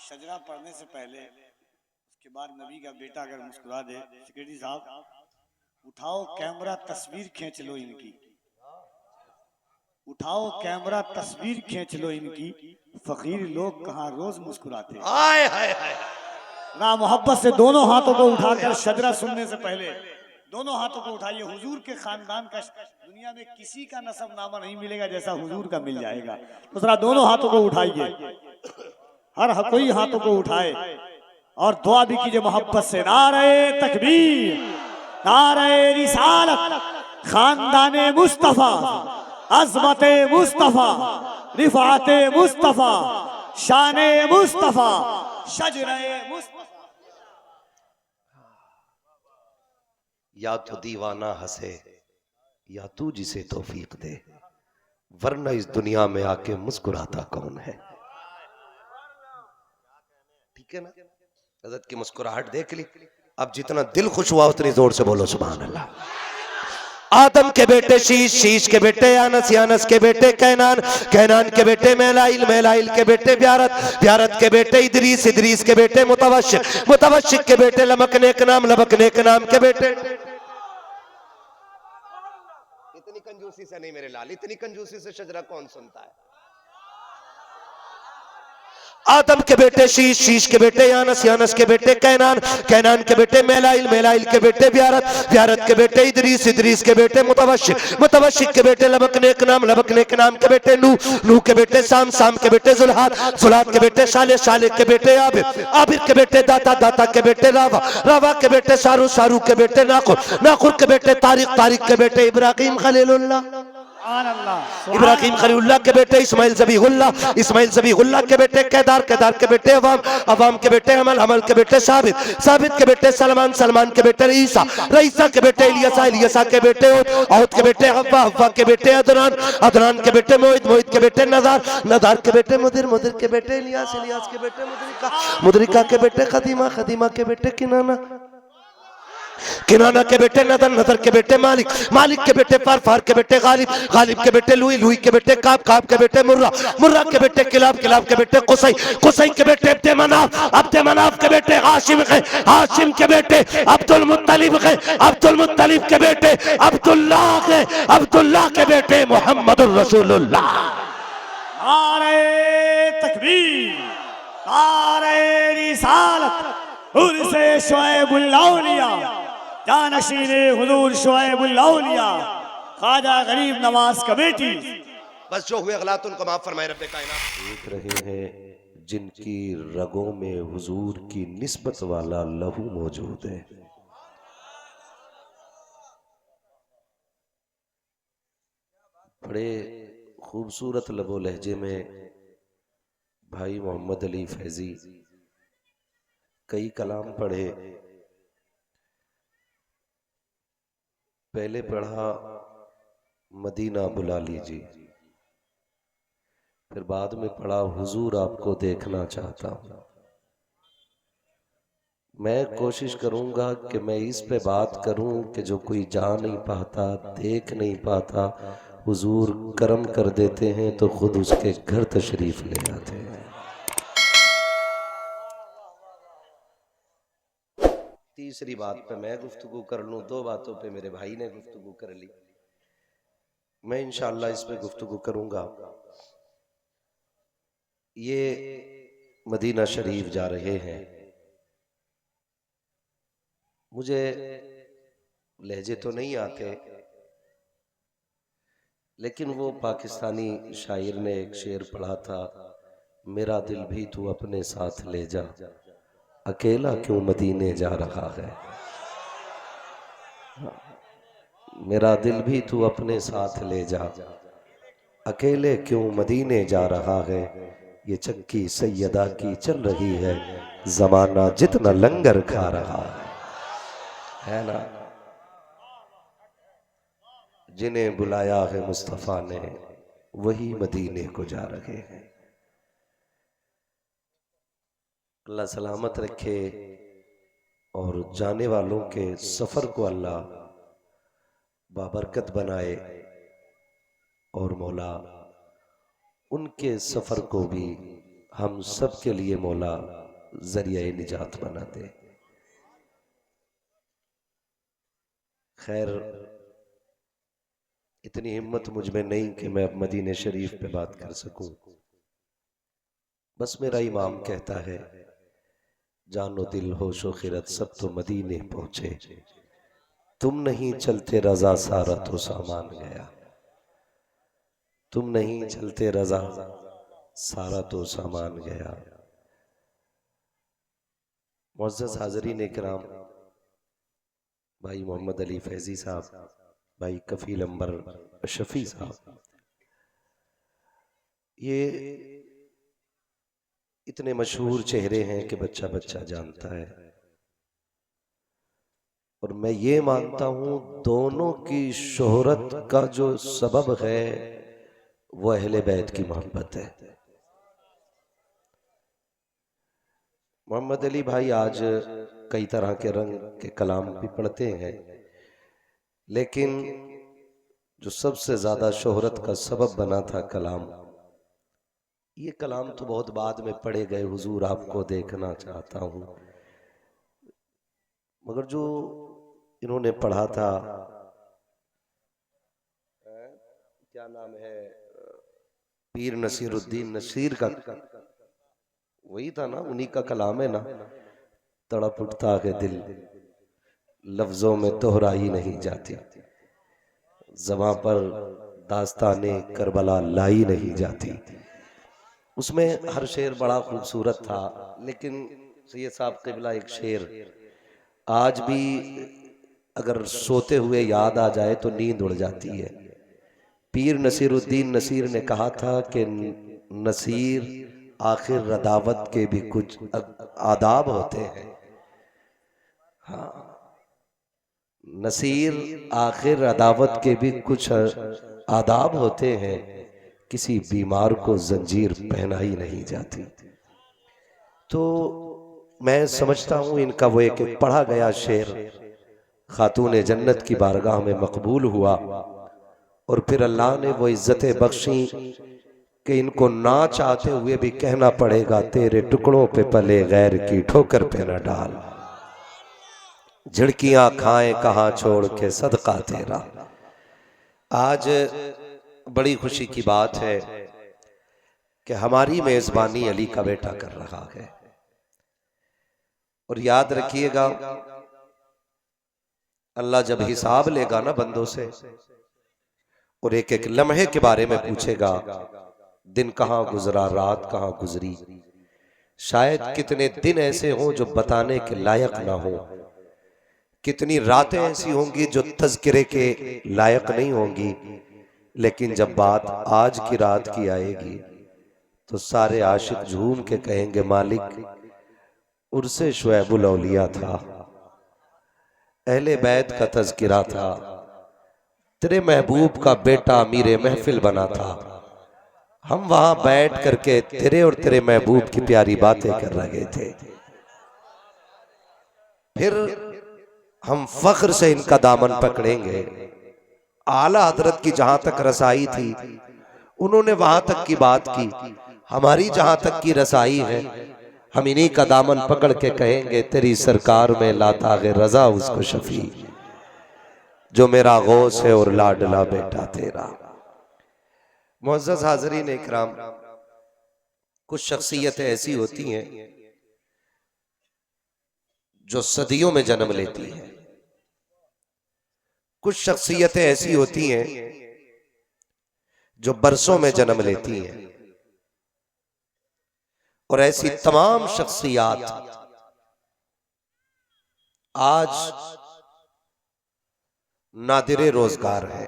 S2: शजरा पढ़ने से पहले उसके बाद नबी का बेटा अगर मुस्कुरा दे, सेक्रेटरी साहब उठाओ कैमरा, तस्वीर खींच लो इनकी, उठाओ कैमरा, तस्वीर खींच लो इनकी। फकीर लोग कहाँ रोज मुस्कुराते हैं।
S1: हाय हाय हाय।
S2: ना मोहब्बत से दोनों हाथों को उठाकर शजरा सुनने से पहले दोनों हाथों को उठाइए। हुजूर के खानदान का दुनिया में किसी का नसबनामा नहीं मिलेगा जैसा हुजूर का मिल जाएगा। तो जरा दोनों हाथों को उठाइए, हर कोई हाथों को उठाए और दुआ भी कीजिए मोहब्बत से। नारे तकबीर, नारे रिसालत, खानदाने मुस्तफा, अज़मते मुस्तफा, रिफाते मुस्तफा, शाने मुस्तफा, शजरे मुस्तफा।
S1: या तो दीवाना हंसे या तू जिसे तौफीक दे, वरना इस दुनिया में आके मुस्कुराता कौन है।
S3: ठीक है ना, हज़रत
S1: की मुस्कुराहट देख ली। अब जितना दिल खुश हुआ उतनी जोर से बोलो सुभान अल्लाह। आदम के बेटे शीश, शीश के बेटे यानस, यानस के बेटे कैनान, कैनान के बेटे मेलाइल, मेलाइल के बेटे ब्यारत, ब्यारत के बेटे इदरीस, इदरीस के बेटे मुतवश्शिक, मुतवश्शिक के बेटे लमकने के नाम, लमकने के नाम के बेटे।
S3: इतनी कंजूसी से नहीं मेरे लाल, इतनी कंजूसी से शजरा कौन सुनता है।
S1: आदम के बेटे शीश, शीश के बेटे यानस, यानस के बेटे कैनान, कैनान के बेटे मेलाइल, मेलाइल के बेटे ब्यारत, ब्यारत के बेटे इदरीस, इदरीस के बेटे मुतवश्शिक, मुतवश्शिक के बेटे लबकने के नाम, लबकने के नाम के बेटे नूह, नूह के बेटे साम, साम के बेटे जुल्हाद, जुल्हाद के बेटे साले, साले के बेटे आबिर, आबिर के बेटे दाता, दाता के बेटे रावा, रावा के बेटे सारू, सारू के बेटे नाखुर, नाखुर के बेटे तारिक, तारिक के बेटे इब्राहिम खलीलुल्लाह। इब्राहिम खलीलुल्लाह के बेटे इस्माइल ज़बीहुल्लाह के बेटे केदार के बेटे अवाम के बेटे अमल के बेटे साबित के बेटे सलमान के बेटे ईसा के बेटे इलियसा के बेटे औद के बेटे हव्वा के बेटे अदनान के बेटे मोहित के बेटे नदार के बेटे मुदिर के बेटे इलियास के बेटे मुदरिका के बेटे खदीमा के बेटे किनाना के बेटे नदर के बेटे मालिक के बेटे फार के बेटे गालिब के बेटे लुई के बेटे काब के बेटे मुर्रा के बेटे किलाब के बेटे कुसै के बेटे अब्द मनाफ के बेटे हाशिम के बेटे अब्दुल मुत्तलिब के बेटे अब्दुल्लाह के बेटे मोहम्मदुर रसूलुल्लाह।
S2: नारे तकबीर, नारे रिसालत, उर्से शुएबुल औलिया, जानशीन हुजूर शुएबुल औलिया, ख्वाजा गरीब नवाज कमेटी।
S3: बस जो हुए गलत उनको माफ फरमाए रब्बे कायनात।
S1: देख रहे हैं जिनकी रगों में हुजूर की निस्बत वाला लहू मौजूद है। बड़े खूबसूरत लबो लहजे में भाई मोहम्मद अली फैजी कई कलाम पढ़े। पहले पढ़ा मदीना बुला लीजिए, फिर बाद में पढ़ा हुजूर आपको देखना चाहता हूं। मैं कोशिश करूंगा कि मैं इस पे बात करूं कि जो कोई जा नहीं पाता, देख नहीं पाता, हुजूर करम कर देते हैं तो खुद उसके घर तशरीफ ले आते हैं। तीसरी बात पे मैं गुफ्तगू कर लूं, दो बातों पे मेरे भाई ने गुफ्तगू कर ली, मैं इंशाअल्लाह इस पे गुफ्तगू करूंगा। ये मदीना शरीफ जा रहे हैं, मुझे लहजे तो नहीं आते, लेकिन वो पाकिस्तानी शायर ने एक शेर पढ़ा था, मेरा दिल भी तू अपने साथ ले जा, अकेला क्यों मदीने जा रहा है। मेरा दिल भी तू अपने साथ ले जा, अकेले क्यों मदीने जा रहा है। ये चक्की सैयदा की चल रही है, जमाना जितना लंगर खा रहा है ना। जिन्हें बुलाया है मुस्तफा ने वही मदीने को जा रहे हैं। अल्लाह सलामत रखे और जाने वालों के सफर को अल्लाह बाबरकत बनाए और मौला उनके सफर को भी हम सब के लिए मौला जरिया निजात बना दे। खैर, इतनी हिम्मत मुझ में नहीं कि मैं अब मदीने शरीफ पे बात कर सकूं। बस मेरा इमाम कहता है, जानो दिल होशो खिरत सब तो मदीने पहुंचे, तुम नहीं चलते रजा सारा तो सामान गया। तुम नहीं चलते रजा सारा तो सामान गया। मुअज़्ज़ज़ हाज़रीन इकराम, भाई मोहम्मद अली फैजी साहब, भाई कफील अंबर शफी साहब, ये इतने मशहूर चेहरे हैं कि बच्चा बच्चा जानता है। और मैं ये मानता हूं दोनों की शोहरत का जो सबब है वो अहले बैत की मोहब्बत है। मोहम्मद अली भाई आज कई तरह के रंग के कलाम भी पढ़ते हैं, लेकिन जो सबसे ज्यादा शोहरत का सबब बना था कलाम, ये कलाम तो बहुत बाद में पढ़े गए, हुजूर आपको देखना चाहता हूं, मगर जो इन्होंने पढ़ा था, क्या नाम है, पीर नसीरुद्दीन नसीर का, वही था ना, उन्हीं का कलाम है ना। तड़प उठता है दिल लफ्जों में दोहराई नहीं जाती, ज़बां पर दास्ताने करबला लाई नहीं जाती। उसमें हर शेर बड़ा खूबसूरत था, लेकिन सैयद साहब क़िबला एक शेर आज भी अगर सोते हुए याद आ जाए तो नींद उड़ जाती है। पीर नसीरुद्दीन नसीर ने कहा था कि नसीर आखिर रदावत के भी कुछ आदाब होते हैं। हाँ, नसीर आखिर अदावत के भी कुछ आदाब होते हैं, किसी बीमार को जंजीर पहनाई नहीं जाती। तो मैं समझता हूँ इनका वो एक पढ़ा गया शेर खातून जन्नत की बारगाह में मकबूल हुआ और फिर अल्लाह ने वो इज्जतें बख्शी कि इनको ना चाहते हुए भी कहना पड़ेगा, तेरे टुकड़ों पे पले गैर की ठोकर पे न डाल, झिड़कियां खाएं कहाँ छोड़ के सदका तेरा। आज बड़ी खुशी की बात है कि हमारी मेजबानी अली का बेटा कर रहा है। और याद रखिएगा, अल्लाह जब हिसाब लेगा ना बंदों से और एक एक लम्हे के बारे में पूछेगा, दिन कहाँ गुजरा, रात कहाँ गुजरी, शायद कितने दिन ऐसे हों जो बताने के लायक ना हो, कितनी रातें ऐसी होंगी जो तज़किरे के लायक नहीं होंगी, लेकिन जब बात आज की रात की आएगी तो सारे आशिक झूम के कहेंगे, मालिक उर्से शुएबुल औलिया था, अहले बैत का तज़किरा था, तेरे महबूब का बेटा अमीरे महफिल बना था, हम वहां बैठ करके तेरे और तेरे महबूब की प्यारी बातें कर रहे थे। फिर हम फख्र से इनका दामन पकड़ेंगे। आला हजरत की जहां तक रसाई थी उन्होंने वहां तक की बात की, हमारी जहां तक की रसाई है हम इन्हीं का दामन पकड़ के कहेंगे, तेरी सरकार में लातागे रजा उसको शफी, जो मेरा गौस है और लाडला बेटा तेरा। मुअज़्ज़ज़ हाज़रीन इकराम, कुछ शख्सियतें ऐसी होती हैं जो सदियों में जन्म लेती हैं, कुछ शख्सियतें ऐसी होती हैं जो बरसों में जन्म लेती हैं, और ऐसी तमाम शख्सियात आज नादिरे रोजगार है।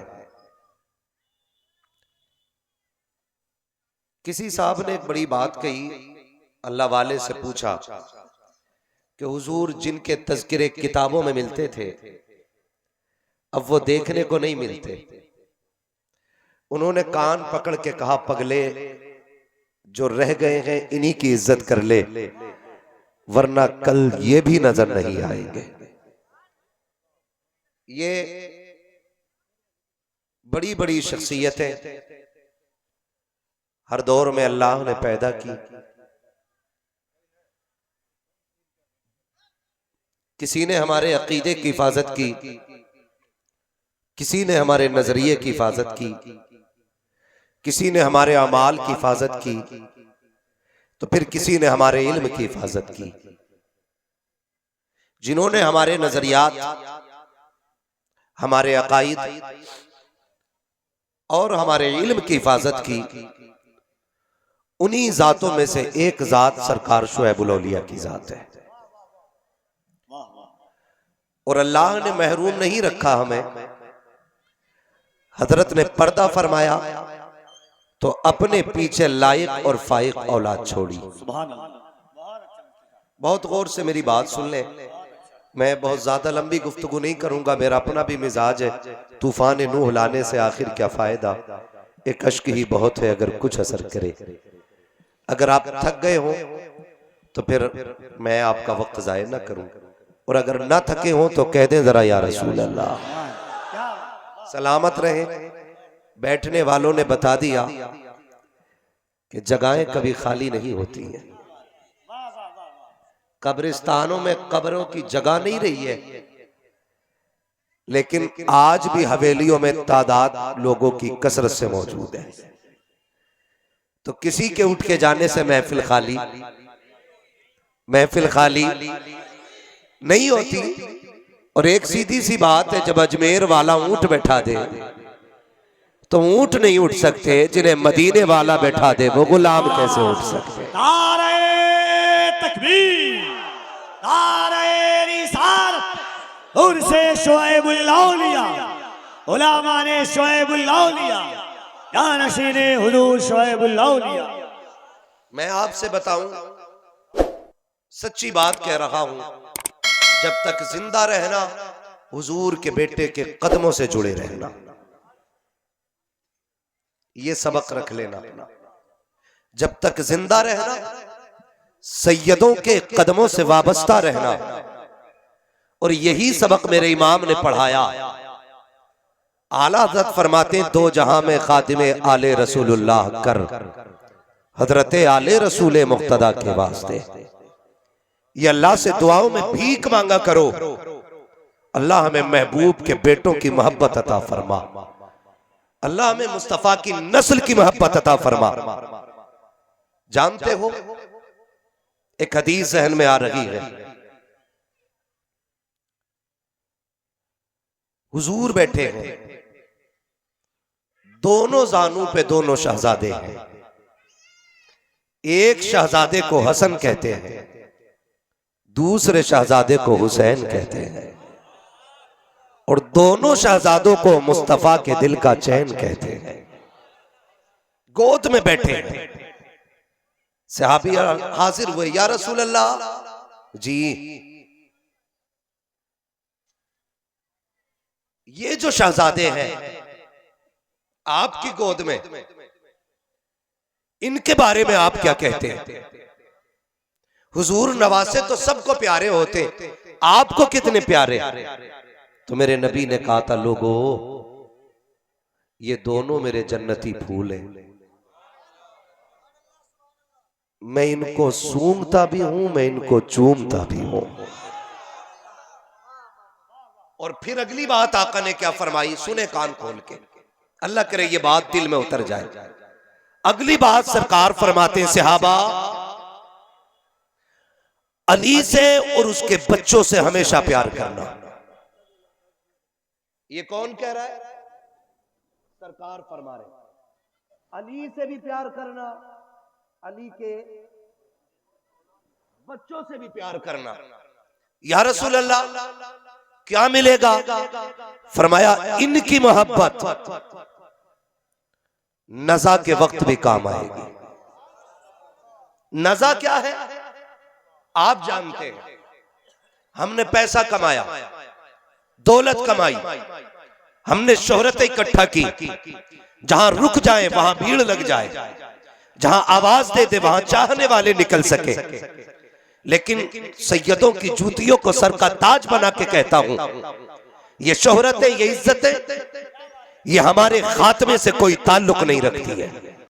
S1: किसी साहब ने एक बड़ी बात कही, अल्लाह वाले से पूछा कि हुजूर जिनके तज़किरे किताबों में मिलते थे अब वो देखने को नहीं मिलते। उन्होंने कान पकड़ के कहा, पगले जो रह गए हैं इन्हीं की इज्जत कर ले, वरना कल ये भी नजर नहीं आएंगे। ये बड़ी बड़ी शख्सियतें हर दौर में अल्लाह ने पैदा की। किसी ने हमारे अकीदे की हिफाजत की, किसी ने हमारे नजरिए की हिफाजत की, किसी ने हमारे अमाल की हिफाजत की, तो फिर किसी ने हमारे इल्म की हिफाजत की। जिन्होंने हमारे नजरियात, हमारे अकाइद और हमारे इल्म की हिफाजत की, उन्हीं जातों में से एक जात सरकार शुएबुल औलिया की जात है। और अल्लाह ने महरूम नहीं रखा हमें। हजरत ने पर्दा फरमाया तो अपने पीछे लायक और फाइक औलाद छोड़ी। बहुत गौर से मेरी बात सुन ले, मैं बहुत ज्यादा लंबी गुफ्तगू नहीं करूंगा, मेरा अपना भी मिजाज है, तूफान नूह लाने से आखिर क्या फायदा, एक अश्क ही बहुत है अगर कुछ असर करे। अगर आप थक गए हो तो फिर मैं आपका वक्त जाया ना करूं, और अगर ना थके हो तो कह दें जरा या रसूल अल्लाह। सलामत रहे। बैठने वालों ने बता दिया कि जगहें कभी खाली नहीं होती हैं। कब्रिस्तानों में कब्रों की जगह नहीं रही है, लेकिन आज भी हवेलियों में तादाद लोगों की कसरत से मौजूद है। तो किसी के उठ के जाने से महफिल खाली नहीं होती। और एक सीधी सी बात है, जब अजमेर वाला ऊंट बैठा दे तो ऊंट नहीं उठ सकते, जिन्हें मदीने वाला बैठा दे वो गुलाम कैसे उठ सकते।
S2: नारे तकबीर, नारे रिसालत, उर्से शुएबुल औलिया, उलमा ने शुएबुल औलिया या नशीने हुजूर शुएबुल औलिया।
S3: मैं आपसे बताऊं, सच्ची बात कह रहा हूं, जब तक जिंदा रहना हुजूर के बेटे के कदमों से जुड़े रहना, ये सबक रख लेना अपना। जब तक जिंदा रहना सैयदों के कदमों से वाबस्ता रहना, और यही सबक मेरे इमाम ने पढ़ाया। आला हज़रत फरमाते हैं, दो जहां में खादिमे आले रसूलुल्लाह कर, हजरत आले रसूल मुक्तदा के वास्ते। ये अल्लाह से दुआओं में भीख मांगा करो, अल्लाह हमें महबूब के बेटों की मोहब्बत अता फरमा, अल्लाह हमें मुस्तफा की नस्ल की मोहब्बत अता फरमा। जानते हो, एक हदीस जहन में आ रही है, हुजूर बैठे हैं, दोनों जानू पे दोनों शहजादे हैं। एक शहजादे को हसन कहते हैं, दूसरे शहजादे को हुसैन कहते हैं, और दोनों शहजादों को मुस्तफा के दिल का चैन कहते हैं। गोद में बैठे हैं। सहाबी हाजिर हुए, या रसूल अल्लाह जी, ये जो शहजादे हैं आपकी गोद में, इनके बारे में आप क्या कहते हैं? हुजूर नवासे तो सबको प्यारे होते, आपको कितने प्यारे? तो मेरे नबी ने कहा था, लोगों ये दोनों मेरे जन्नती फूल हैं, मैं इनको सूंघता भी हूं, मैं इनको चूमता भी हूं। और फिर अगली बात आका ने क्या फरमाई, सुने कान खोल के, अल्लाह करे ये बात दिल में उतर जाए। अगली बात सरकार फरमाते हैं, सहाबा अली से और उसके बच्चों से हमेशा प्यार करना। ये कौन कह रहा है? सरकार फरमा रहे, अली से भी प्यार करना, अली के बच्चों से भी प्यार करना। या रसूल अल्लाह क्या मिलेगा? फरमाया, इनकी मोहब्बत नज़ा के वक्त भी काम आएगी। नज़ा क्या है? आप जानते हैं, हमने पैसा कमाया, दौलत कमाई, हमने शोहरत इकट्ठा की, जहां रुक जाए वहां भीड़ लग जाए, जहां आवाज दे दे वहां चाहने वाले निकल सके। लेकिन सैयदों की जूतियों को सर का ताज बना के कहता हूं, ये शोहरत है, ये इज्जत है, ये हमारे खात्मे से कोई ताल्लुक नहीं रखती है।